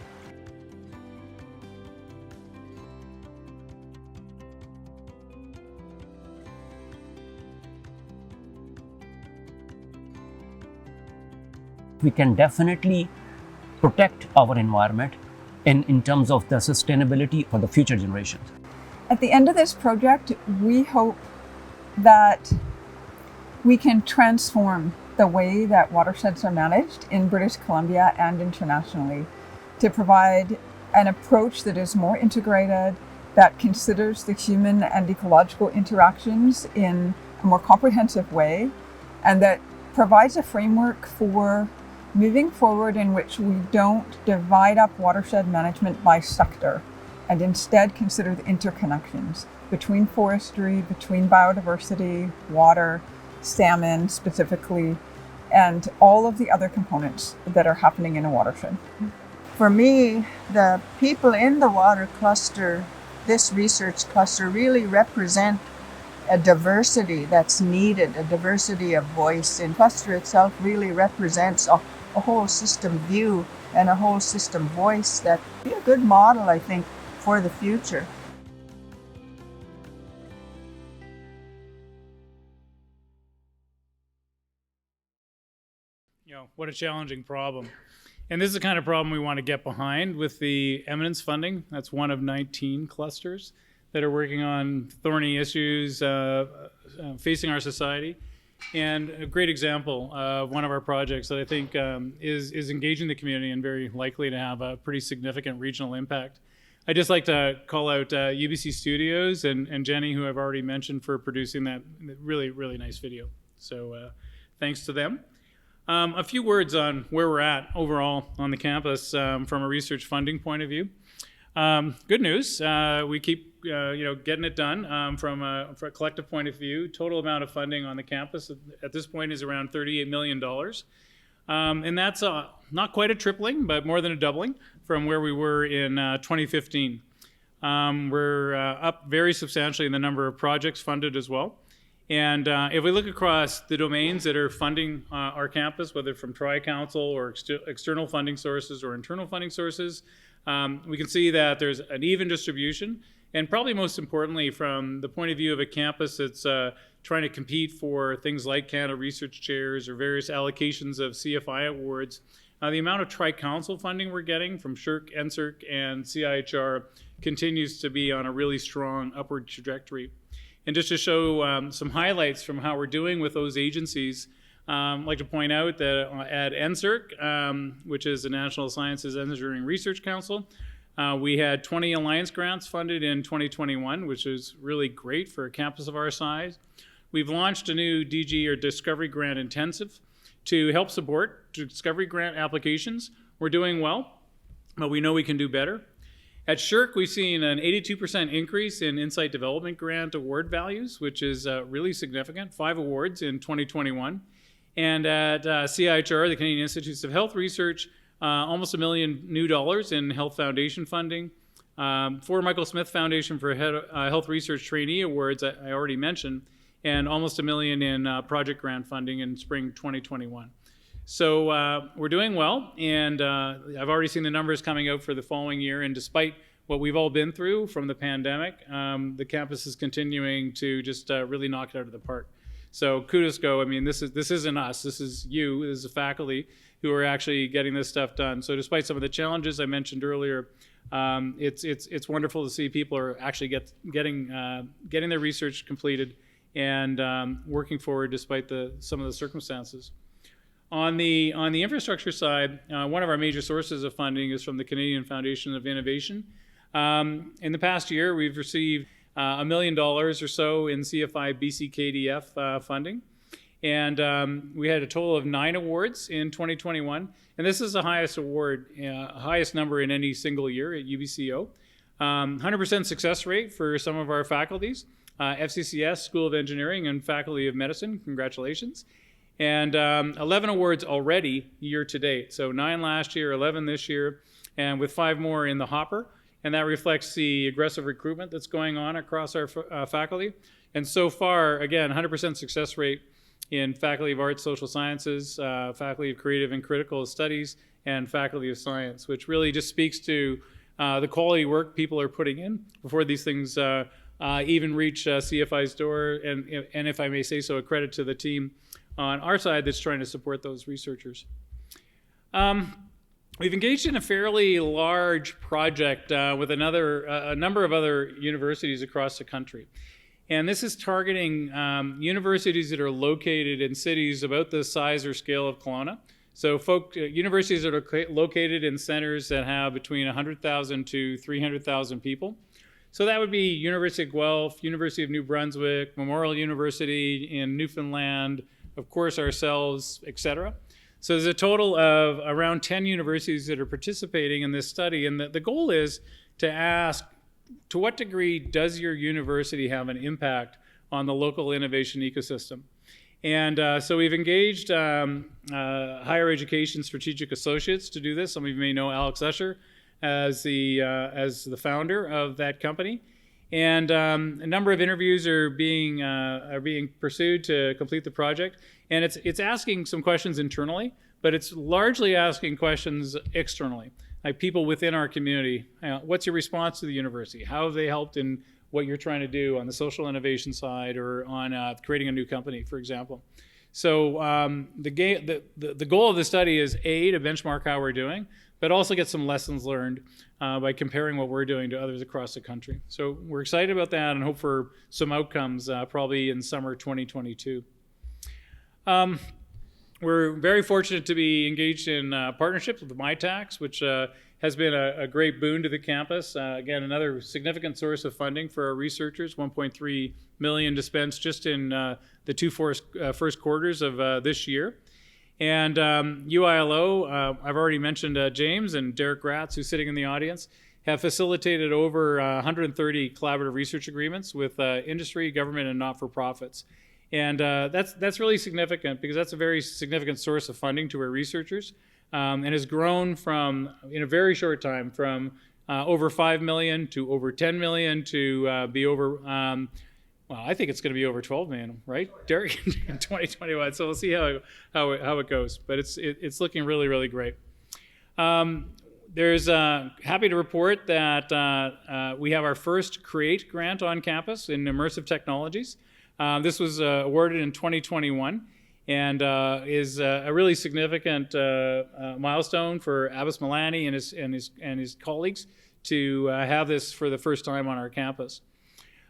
We can definitely protect our environment in terms of the sustainability for the future generations. At the end of this project, we hope that we can transform the way that watersheds are managed in British Columbia and internationally to provide an approach that is more integrated, that considers the human and ecological interactions in a more comprehensive way, and that provides a framework for moving forward in which we don't divide up watershed management by sector and instead consider the interconnections between forestry, between biodiversity, water, salmon specifically, and all of the other components that are happening in a watershed. For me, the people in the water cluster, this research cluster, really represent a diversity that's needed, a diversity of voice. And cluster itself really represents a whole system view and a whole system voice that would be a good model, I think, for the future. What a challenging problem. And this is the kind of problem we want to get behind with the eminence funding. That's one of 19 clusters that are working on thorny issues facing our society. And a great example of one of our projects that I think is engaging the community and very likely to have a pretty significant regional impact. I'd just like to call out UBC Studios and Jenny, who I've already mentioned, for producing that really, really nice video. So thanks to them. A few words on where we're at overall on the campus from a research funding point of view. Good news, we keep getting it done from a collective point of view. Total amount of funding on the campus at this point is around $38 million. And that's not quite a tripling, but more than a doubling from where we were in 2015. We're up very substantially in the number of projects funded as well. And if we look across the domains that are funding our campus, whether from Tri-Council or external funding sources or internal funding sources, we can see that there's an even distribution. And probably most importantly, from the point of view of a campus that's trying to compete for things like Canada Research Chairs or various allocations of CFI awards, the amount of Tri-Council funding we're getting from SHRC, NSERC, and CIHR continues to be on a really strong upward trajectory. And just to show some highlights from how we're doing with those agencies, I'd like to point out that at NSERC, which is the National Sciences Engineering Research Council, we had 20 alliance grants funded in 2021, which is really great for a campus of our size. We've launched a new DG or Discovery Grant Intensive to help support discovery grant applications. We're doing well, but we know we can do better. At SHRC, we've seen an 82% increase in Insight Development Grant award values, which is really significant, 5 awards in 2021. And at CIHR, the Canadian Institutes of Health Research, almost $1 million new in Health Foundation funding. 4 Michael Smith Foundation for Health Research Trainee Awards, I already mentioned, and almost $1 million in project grant funding in spring 2021. So we're doing well, and I've already seen the numbers coming out for the following year, and despite what we've all been through from the pandemic, the campus is continuing to just really knock it out of the park. So kudos go. I mean, this isn't us. This is you, as the faculty, who are actually getting this stuff done. So despite some of the challenges I mentioned earlier, it's wonderful to see people are actually getting their research completed and working forward despite some of the circumstances. On the infrastructure side, one of our major sources of funding is from the Canadian Foundation of Innovation. In the past year, we've received $1 million or so in CFI BC-KDF funding. And we had a total of 9 awards in 2021. And this is the highest award, highest number in any single year at UBCO. 100% success rate for some of our faculties. FCCS, School of Engineering, and Faculty of Medicine, congratulations. And 11 awards already year to date. So 9 last year, 11 this year, and with 5 more in the hopper. And that reflects the aggressive recruitment that's going on across our faculty. And so far, again, 100% success rate in Faculty of Arts, Social Sciences, Faculty of Creative and Critical Studies, and Faculty of Science, which really just speaks to the quality work people are putting in before these things even reach CFI's door. And if I may say so, a credit to the team on our side that's trying to support those researchers. We've engaged in a fairly large project with a number of other universities across the country. And this is targeting universities that are located in cities about the size or scale of Kelowna. So universities that are located in centers that have between 100,000 to 300,000 people. So that would be University of Guelph, University of New Brunswick, Memorial University in Newfoundland, of course ourselves, etc. So there's a total of around 10 universities that are participating in this study, and the goal is to ask, to what degree does your university have an impact on the local innovation ecosystem? And so we've engaged Higher Education Strategic Associates to do this. Some of you may know Alex Usher as the founder of that company. And a number of interviews are being pursued to complete the project. And it's asking some questions internally, but it's largely asking questions externally, like people within our community. What's your response to the university? How have they helped in what you're trying to do on the social innovation side or on creating a new company, for example? So the goal of the study is A, to benchmark how we're doing, but also get some lessons learned by comparing what we're doing to others across the country. So we're excited about that and hope for some outcomes probably in summer 2022. We're very fortunate to be engaged in partnerships with MyTax, which has been a great boon to the campus. Again, another significant source of funding for our researchers, $1.3 million dispensed just in the two first quarters of this year. And UILO, I've already mentioned James and Derek Gratz, who's sitting in the audience, have facilitated over 130 collaborative research agreements with industry, government, and not-for-profits. And that's really significant because that's a very significant source of funding to our researchers and has grown from, in a very short time, from over 5 million to over 10 million to be over, well, I think it's going to be over 12 million, right, Derek, in 2021. So we'll see how it goes. But it's looking really, really great. There's happy to report that we have our first CREATE grant on campus in immersive technologies. This was awarded in 2021 and is a really significant milestone for Abbas Milani and his colleagues to have this for the first time on our campus.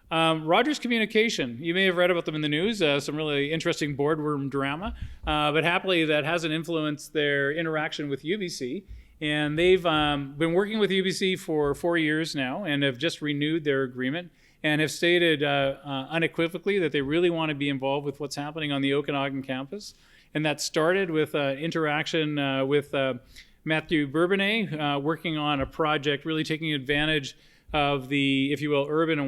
Rogers Communication, you may have read about them in the news, some really interesting boardroom drama, but happily that hasn't influenced their interaction with UBC. And they've been working with UBC for 4 years now and have just renewed their agreement and have stated unequivocally that they really want to be involved with what's happening on the Okanagan campus. And that started with interaction with Matthew Bourbonnais, working on a project really taking advantage of the, if you will, urban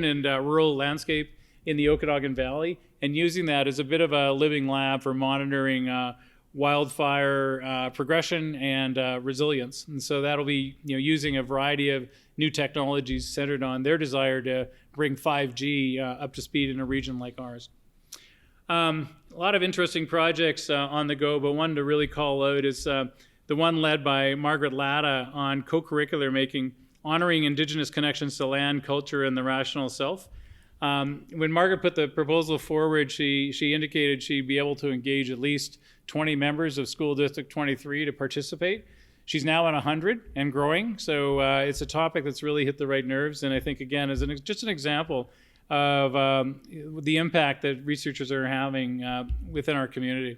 and rural landscape in the Okanagan Valley, and using that as a bit of a living lab for monitoring wildfire progression and resilience. And so that'll be using a variety of new technologies centered on their desire to bring 5G up to speed in a region like ours. A lot of interesting projects on the go, but one to really call out is the one led by Margaret Latta on co-curricular making, honoring Indigenous connections to land, culture, and the rational self. When Margaret put the proposal forward, she indicated she'd be able to engage at least 20 members of School District 23 to participate. She's now at 100 and growing, so it's a topic that's really hit the right nerves, and I think, again, is just an example of the impact that researchers are having within our community.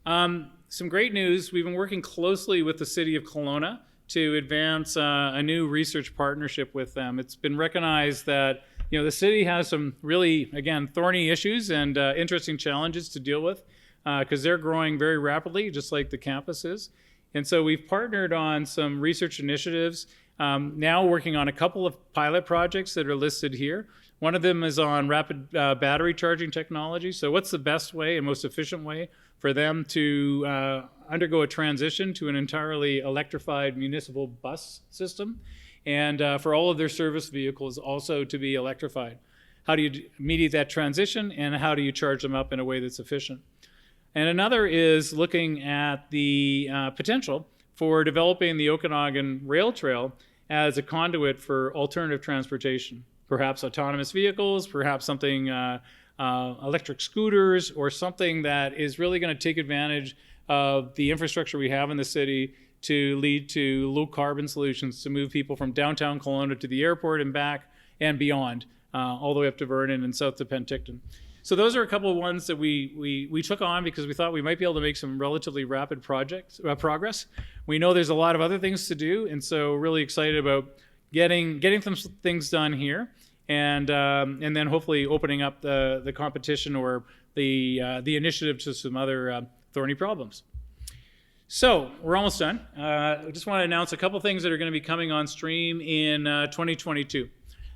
Some great news, we've been working closely with the City of Kelowna to advance a new research partnership with them. It's been recognized that the city has some really, again, thorny issues and interesting challenges to deal with because they're growing very rapidly, just like the campus is. And so we've partnered on some research initiatives, now working on a couple of pilot projects that are listed here. One of them is on rapid battery charging technology. So what's the best way and most efficient way for them to undergo a transition to an entirely electrified municipal bus system, and for all of their service vehicles also to be electrified? How do you mediate that transition, and how do you charge them up in a way that's efficient? And another is looking at the potential for developing the Okanagan Rail Trail as a conduit for alternative transportation, perhaps autonomous vehicles, perhaps something electric scooters, or something that is really going to take advantage of the infrastructure we have in the city to lead to low carbon solutions to move people from downtown Kelowna to the airport and back and beyond, all the way up to Vernon and south to Penticton. So those are a couple of ones that we took on because we thought we might be able to make some relatively rapid progress. We know there's a lot of other things to do, and so really excited about getting some things done here, and then hopefully opening up the competition or the initiative to some other thorny problems. So we're almost done. I just want to announce a couple things that are going to be coming on stream in 2022.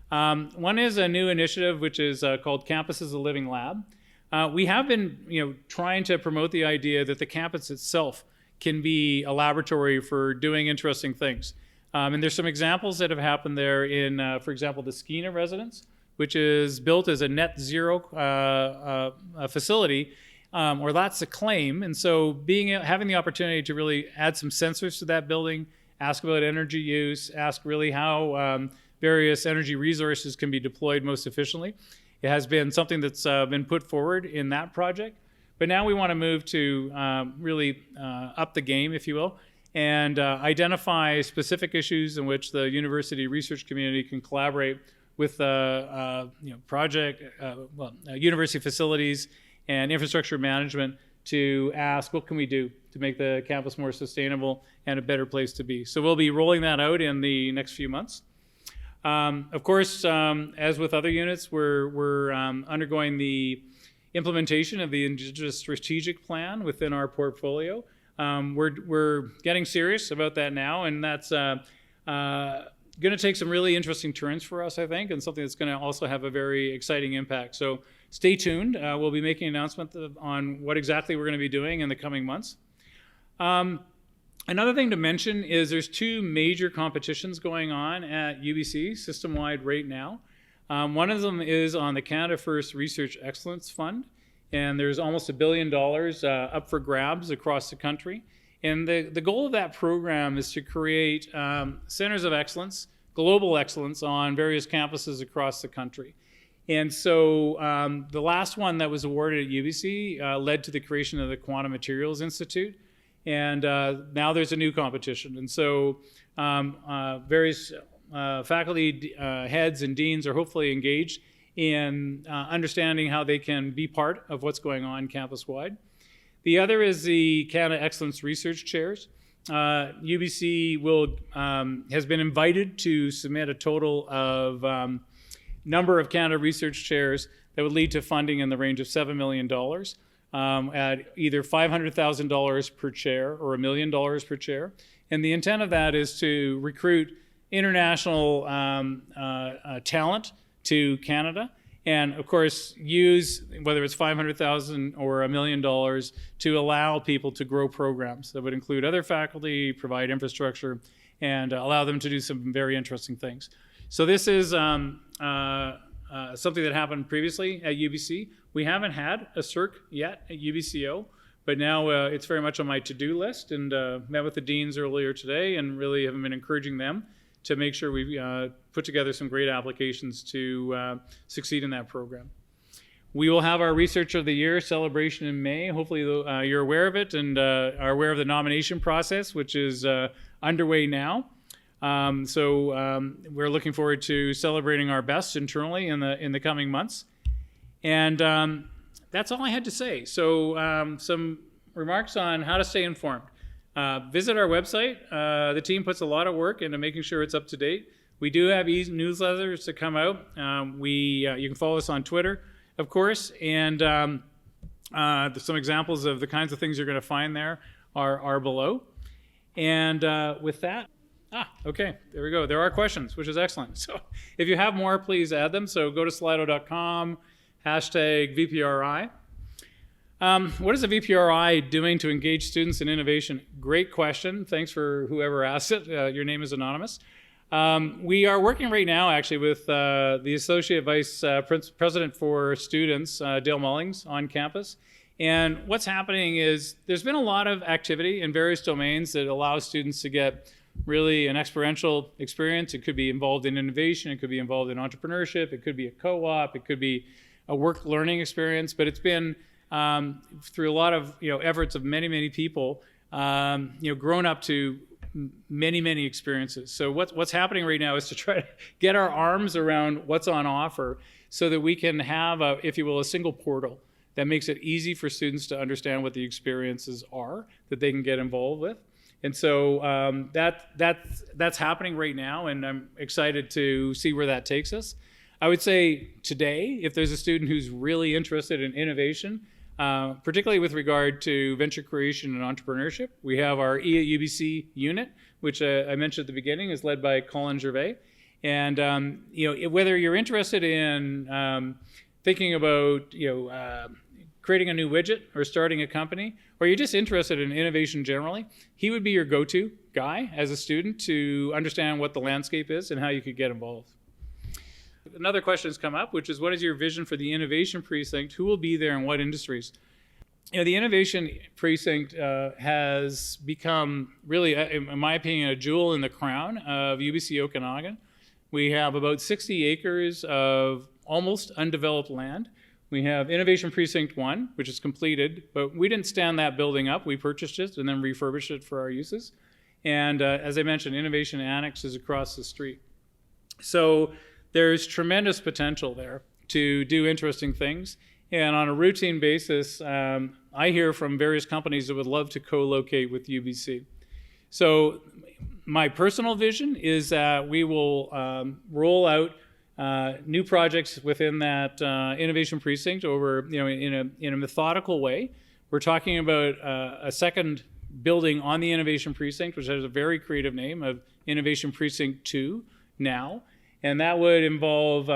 One is a new initiative which is called Campus as a Living Lab. We have been trying to promote the idea that the campus itself can be a laboratory for doing interesting things. And there's some examples that have happened there in, for example, the Skeena residence, which is built as a net zero facility, or that's a claim. And so having the opportunity to really add some sensors to that building, ask about energy use, ask really how various energy resources can be deployed most efficiently. It has been something that's been put forward in that project. But now we want to move to really up the game, if you will, and identify specific issues in which the university research community can collaborate with university facilities and infrastructure management to ask, what can we do to make the campus more sustainable and a better place to be? So we'll be rolling that out in the next few months. Of course, as with other units, we're undergoing the implementation of the Indigenous Strategic Plan within our portfolio. We're getting serious about that now, and that's going to take some really interesting turns for us, I think, and something that's going to also have a very exciting impact. So stay tuned. We'll be making an announcement on what exactly we're going to be doing in the coming months. Another thing to mention is there's two major competitions going on at UBC system-wide right now. One of them is on the Canada First Research Excellence Fund, and there's almost $1 billion up for grabs across the country. And the goal of that program is to create centers of excellence, global excellence on various campuses across the country. And so the last one that was awarded at UBC led to the creation of the Quantum Materials Institute. And now there's a new competition. And so various faculty heads and deans are hopefully engaged in understanding how they can be part of what's going on campus-wide. The other is the Canada Excellence Research Chairs. UBC has been invited to submit a total of number of Canada Research Chairs that would lead to funding in the range of $7 million. At either $500,000 per chair or $1 million per chair. And the intent of that is to recruit international talent to Canada, and of course use whether it's $500,000 or $1 million to allow people to grow programs that would include other faculty, provide infrastructure, and allow them to do some very interesting things. So this is something that happened previously at UBC. We haven't had a CERC yet at UBCO, but now it's very much on my to-do list, and met with the deans earlier today and really have been encouraging them to make sure we put together some great applications to succeed in that program. We will have our Research of the Year celebration in May. Hopefully you're aware of it and are aware of the nomination process, which is underway now. We're looking forward to celebrating our best internally in the coming months. And that's all I had to say. So some remarks on how to stay informed. Visit our website. The team puts a lot of work into making sure it's up to date. We do have newsletters that come out. You can follow us on Twitter, of course, and some examples of the kinds of things you're going to find there are below. And with that, okay, there we go. There are questions, which is excellent. So if you have more, please add them. So go to slido.com, #VPRI. What is the VPRI doing to engage students in innovation? Great question. Thanks for whoever asked it. Your name is anonymous. We are working right now actually with the Associate Vice President for Students, Dale Mullings, on campus. And what's happening is there's been a lot of activity in various domains that allows students to get really an experiential experience. It could be involved in innovation, it could be involved in entrepreneurship, it could be a co-op, it could be a work learning experience, but it's been through a lot of efforts of many people, grown up to many experiences. So what's happening right now is to try to get our arms around what's on offer so that we can have, if you will, a single portal that makes it easy for students to understand what the experiences are that they can get involved with. And so that's happening right now, and I'm excited to see where that takes us. I would say today, if there's a student who's really interested in innovation, particularly with regard to venture creation and entrepreneurship, we have our E at UBC unit, which I mentioned at the beginning, is led by Colin Gervais. And whether you're interested in thinking about creating a new widget or starting a company, or you're just interested in innovation generally, he would be your go-to guy as a student to understand what the landscape is and how you could get involved. Another question has come up, which is, what is your vision for the Innovation Precinct? Who will be there and what industries? The Innovation Precinct has become really, in my opinion, a jewel in the crown of UBC Okanagan. We have about 60 acres of almost undeveloped land. We have Innovation Precinct 1, which is completed, but we didn't stand that building up. We purchased it and then refurbished it for our uses. And as I mentioned, Innovation Annex is across the street. So there's tremendous potential there to do interesting things. And on a routine basis, I hear from various companies that would love to co-locate with UBC. So my personal vision is that we will roll out new projects within that Innovation Precinct over, in a methodical way. We're talking about a second building on the Innovation Precinct, which has a very creative name of Innovation Precinct 2 now. And that would involve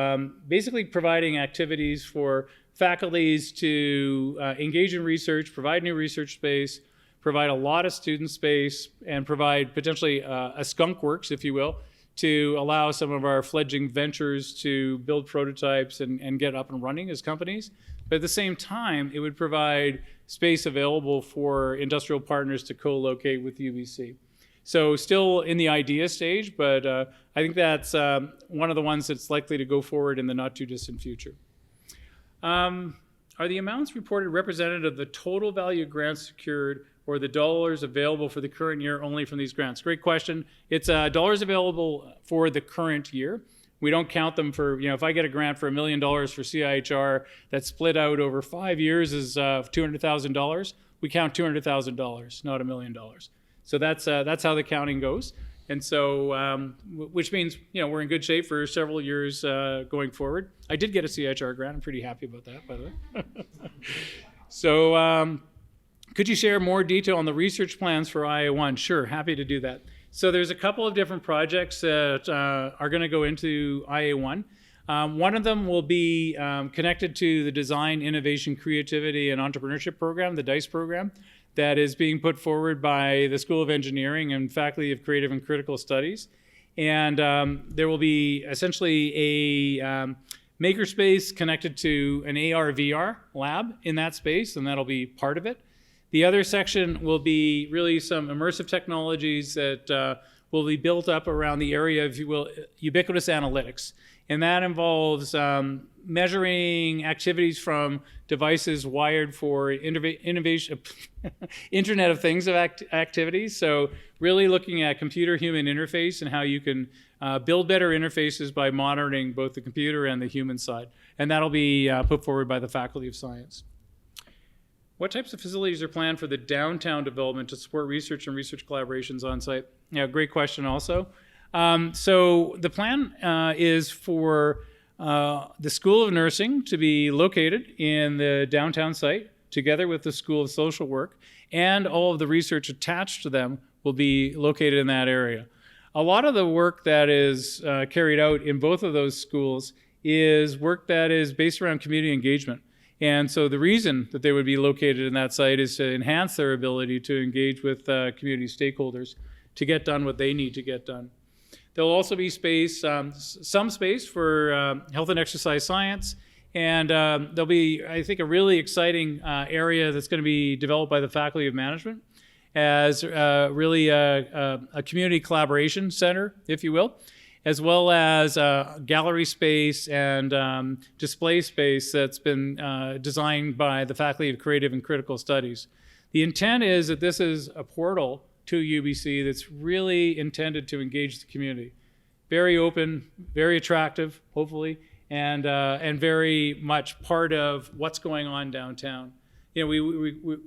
basically providing activities for faculties to engage in research, provide new research space, provide a lot of student space, and provide potentially a skunk works, if you will, to allow some of our fledgling ventures to build prototypes and get up and running as companies. But at the same time, it would provide space available for industrial partners to co-locate with UBC. So still in the idea stage, but I think that's one of the ones that's likely to go forward in the not too distant future. Are the amounts reported representative of the total value of grants secured or the dollars available for the current year only from these grants? Great question. It's dollars available for the current year. We don't count them for, if I get a grant for $1 million for CIHR that's split out over 5 years as $200,000, we count $200,000, not $1 million. So that's how the counting goes. And so, which means, we're in good shape for several years going forward. I did get a CIHR grant. I'm pretty happy about that, by the way. So, could you share more detail on the research plans for IA1? Sure, happy to do that. So there's a couple of different projects that are going to go into IA1. One of them will be connected to the Design, Innovation, Creativity, and Entrepreneurship program, the DICE program, that is being put forward by the School of Engineering and Faculty of Creative and Critical Studies. And there will be essentially a makerspace connected to an AR/VR lab in that space, and that'll be part of it. The other section will be really some immersive technologies that will be built up around the area of, if you will, ubiquitous analytics. And that involves measuring activities from devices wired for innovation, Internet of Things of activities. So really looking at computer-human interface and how you can build better interfaces by monitoring both the computer and the human side. And that'll be put forward by the Faculty of Science. What types of facilities are planned for the downtown development to support research and research collaborations on site? Yeah, great question also. So the plan is for the School of Nursing to be located in the downtown site together with the School of Social Work, and all of the research attached to them will be located in that area. A lot of the work that is carried out in both of those schools is work that is based around community engagement. And so the reason that they would be located in that site is to enhance their ability to engage with community stakeholders to get done what they need to get done. There'll also be space, some space for health and exercise science, and there'll be, I think, a really exciting area that's going to be developed by the Faculty of Management as really a community collaboration center, if you will, as well as gallery space and display space that's been designed by the Faculty of Creative and Critical Studies. The intent is that this is a portal to UBC that's really intended to engage the community. Very open, very attractive, hopefully, and very much part of what's going on downtown. You know,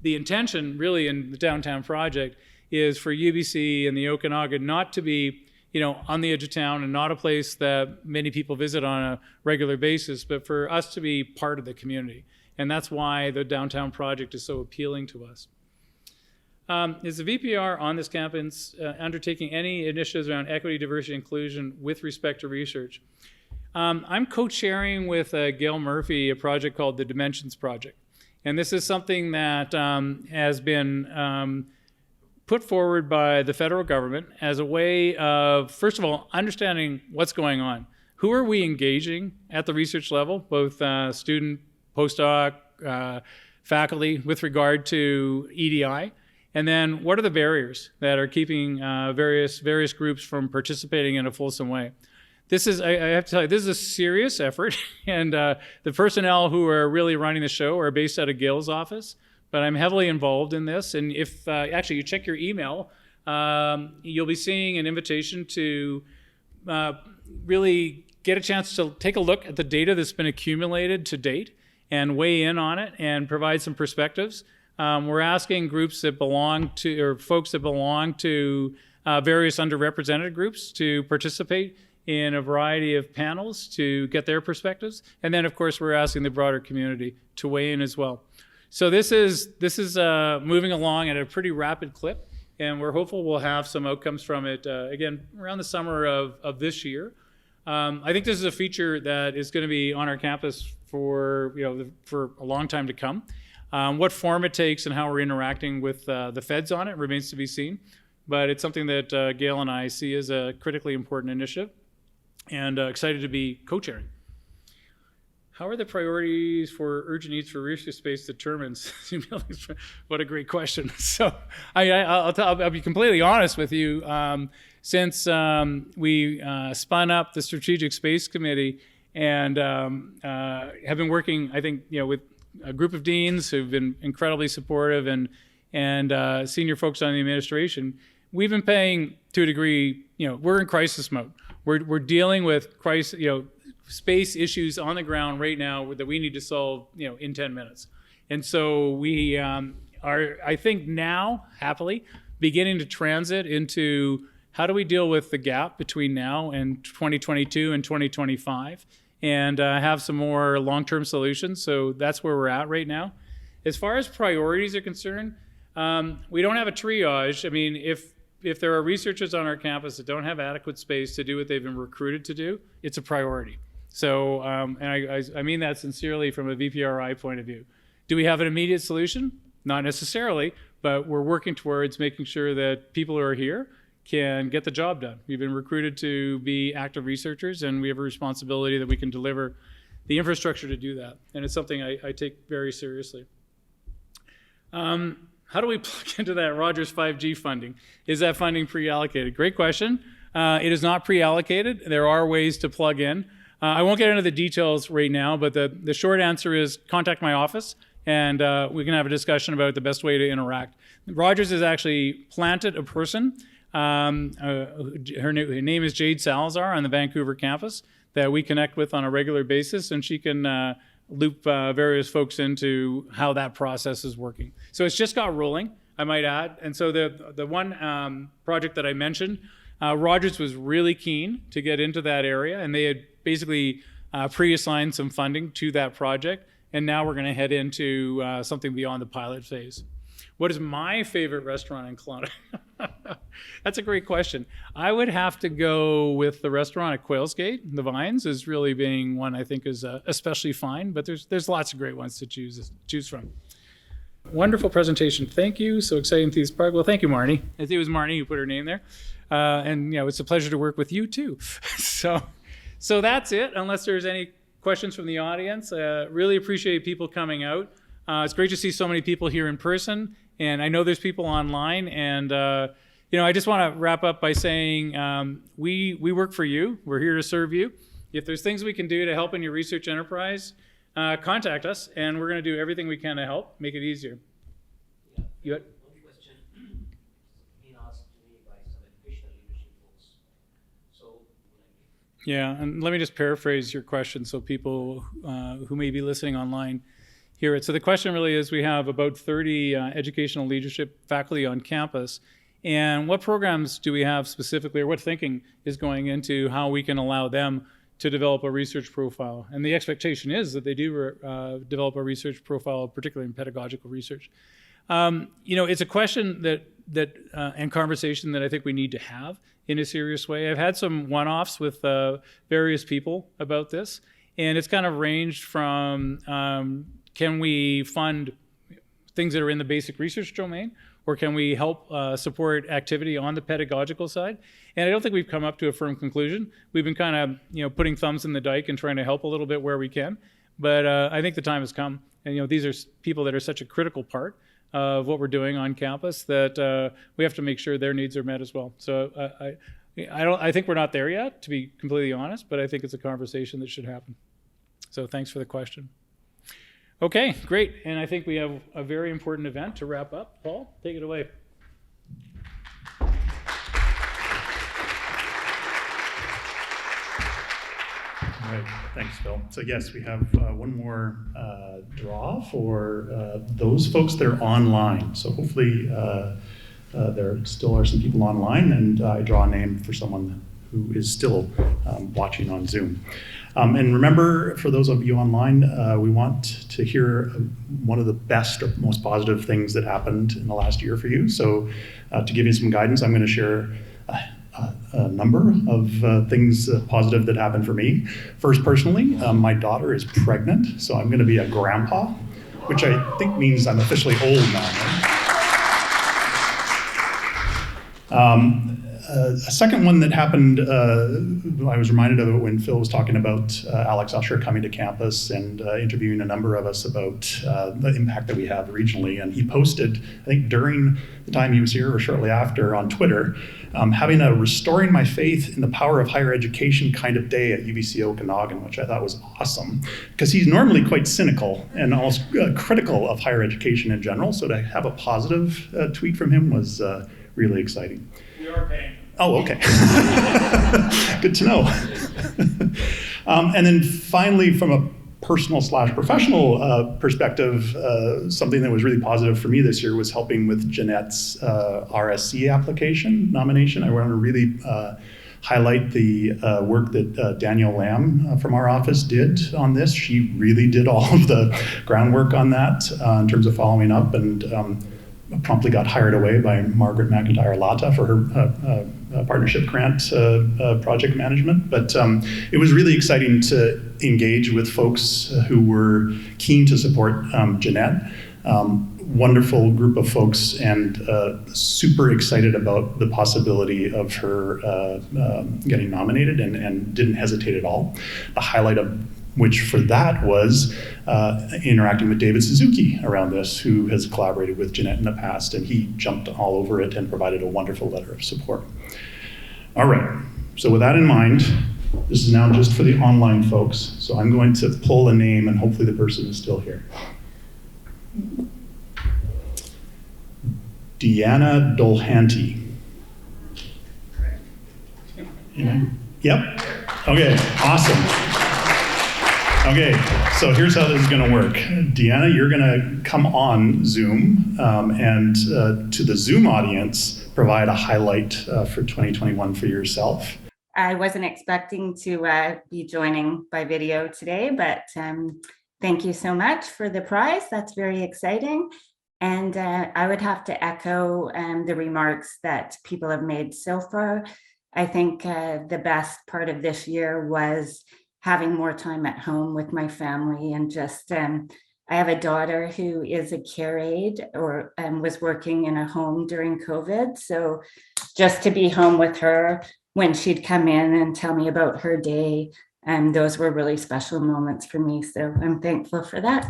the intention really in the downtown project is for UBC and the Okanagan not to be, you know, on the edge of town and not a place that many people visit on a regular basis, but for us to be part of the community. And that's why the downtown project is so appealing to us. Is the VPR on this campus undertaking any initiatives around equity, diversity, inclusion with respect to research? I'm co-chairing with Gail Murphy a project called the Dimensions Project. And this is something that has been put forward by the federal government as a way of, first of all, understanding what's going on. Who are we engaging at the research level, both student, postdoc, faculty, with regard to EDI? And then what are the barriers that are keeping various groups from participating in a fulsome way? This is, I have to tell you, this is a serious effort. And the personnel who are really running the show are based out of Gail's office. But I'm heavily involved in this. And if actually you check your email, you'll be seeing an invitation to really get a chance to take a look at the data that's been accumulated to date and weigh in on it and provide some perspectives. We're asking groups that belong to, or folks that belong to various underrepresented groups to participate in a variety of panels to get their perspectives. And then, of course, we're asking the broader community to weigh in as well. So this is moving along at a pretty rapid clip, and we're hopeful we'll have some outcomes from it, again, around the summer of this year. I think this is a feature that is going to be on our campus for a long time to come. What form it takes and how we're interacting with the feds on it remains to be seen, but it's something that Gail and I see as a critically important initiative, and excited to be co-chairing. How are the priorities for urgent needs for research space determined? What a great question. So I'll be completely honest with you. Since we spun up the Strategic Space Committee and have been working, I think, with a group of deans who've been incredibly supportive and senior folks on the administration, we've been paying, to a degree, we're in crisis mode. We're dealing with crisis, space issues on the ground right now that we need to solve, in 10 minutes. And so we are, I think now, happily, beginning to transit into how do we deal with the gap between now and 2022 and 2025 and have some more long-term solutions. So that's where we're at right now. As far as priorities are concerned, we don't have a triage. I mean, if there are researchers on our campus that don't have adequate space to do what they've been recruited to do, it's a priority. So, and I mean that sincerely from a VPRI point of view. Do we have an immediate solution? Not necessarily, but we're working towards making sure that people who are here can get the job done. We've been recruited to be active researchers, and we have a responsibility that we can deliver the infrastructure to do that. And it's something I take very seriously. How do we plug into that Rogers 5G funding? Is that funding pre-allocated? Great question. It is not pre-allocated. There are ways to plug in. I won't get into the details right now, but the short answer is contact my office, and we can have a discussion about the best way to interact. Rogers has actually planted a person. Her name is Jade Salazar on the Vancouver campus that we connect with on a regular basis, and she can loop various folks into how that process is working. So it's just got rolling, I might add. And so the one project that I mentioned, Rogers was really keen to get into that area, and they had basically pre-assigned some funding to that project. And now we're going to head into something beyond the pilot phase. What is my favorite restaurant in Kelowna? That's a great question. I would have to go with the restaurant at Quails Gate. The Vines is really being one I think is especially fine, but there's lots of great ones to choose from. Wonderful presentation. Thank you. So exciting to this park. Well, thank you, Marnie. I think it was Marnie who put her name there. And it's a pleasure to work with you too. So that's it, unless there's any questions from the audience. Really appreciate people coming out. It's great to see so many people here in person, and I know there's people online. And I just want to wrap up by saying we work for you. We're here to serve you. If there's things we can do to help in your research enterprise, contact us, and we're going to do everything we can to help make it easier. Yeah. You had? One question being asked to me by some educational leadership folks. So. Yeah, and let me just paraphrase your question so people who may be listening online hear it. So the question really is, we have about 30 educational leadership faculty on campus, and what programs do we have specifically, or what thinking is going into how we can allow them to develop a research profile? And the expectation is that they do develop a research profile, particularly in pedagogical research. It's a question that and conversation that I think we need to have in a serious way. I've had some one-offs with various people about this, and it's kind of ranged from can we fund things that are in the basic research domain, or can we help support activity on the pedagogical side? And I don't think we've come up to a firm conclusion. We've been kind of putting thumbs in the dike and trying to help a little bit where we can. But I think the time has come. And these are people that are such a critical part of what we're doing on campus that we have to make sure their needs are met as well. So I think we're not there yet, to be completely honest, but I think it's a conversation that should happen. So thanks for the question. Okay, great. And I think we have a very important event to wrap up. Paul, take it away. All right, thanks, Phil. So yes, we have one more draw for those folks that are online. So hopefully there still are some people online, and I draw a name for someone who is still watching on Zoom. And remember, for those of you online, we want to hear one of the best or most positive things that happened in the last year for you. So to give you some guidance, I'm going to share a number of things positive that happened for me. First, personally, my daughter is pregnant, so I'm going to be a grandpa, which I think means I'm officially old now. Right? A second one that happened, I was reminded of it when Phil was talking about Alex Usher coming to campus and interviewing a number of us about the impact that we have regionally. And he posted, I think during the time he was here or shortly after, on Twitter, having a Restoring My Faith in the Power of Higher Education kind of day at UBC Okanagan, which I thought was awesome, because he's normally quite cynical and almost critical of higher education in general. So to have a positive tweet from him was really exciting. We are paying. Oh, okay. Good to know. And then finally, from a personal/professional perspective, something that was really positive for me this year was helping with Jeanette's RSC application nomination. I want to really highlight the work that Danielle Lamb from our office did on this. She really did all of the groundwork on that in terms of following up, and promptly got hired away by Margaret McIntyre Lata for her partnership grant project management. But it was really exciting to engage with folks who were keen to support Jeanette. wonderful group of folks, and super excited about the possibility of her getting nominated, and didn't hesitate at all. The highlight of which for that was interacting with David Suzuki around this, who has collaborated with Jeanette in the past, and he jumped all over it and provided a wonderful letter of support. All right, so with that in mind, this is now just for the online folks, so I'm going to pull a name, and hopefully the person is still here. Deanna Dolhanty. Yep. Okay, awesome. Okay, so here's how this is going to work. Deanna, you're going to come on Zoom and to the Zoom audience, provide a highlight for 2021 for yourself. I wasn't expecting to be joining by video today, but thank you so much for the prize. That's very exciting. And I would have to echo the remarks that people have made so far. I think the best part of this year was having more time at home with my family, and just, I have a daughter who is a care aide or was working in a home during COVID. So just to be home with her when she'd come in and tell me about her day, those were really special moments for me. So I'm thankful for that.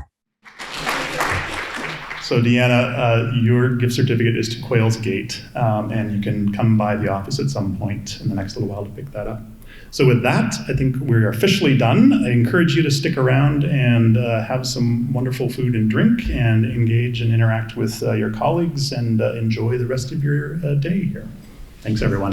So Deanna, your gift certificate is to Quails Gate, and you can come by the office at some point in the next little while to pick that up. So with that, I think we're officially done. I encourage you to stick around and have some wonderful food and drink, and engage and interact with your colleagues, and enjoy the rest of your day here. Thanks, everyone.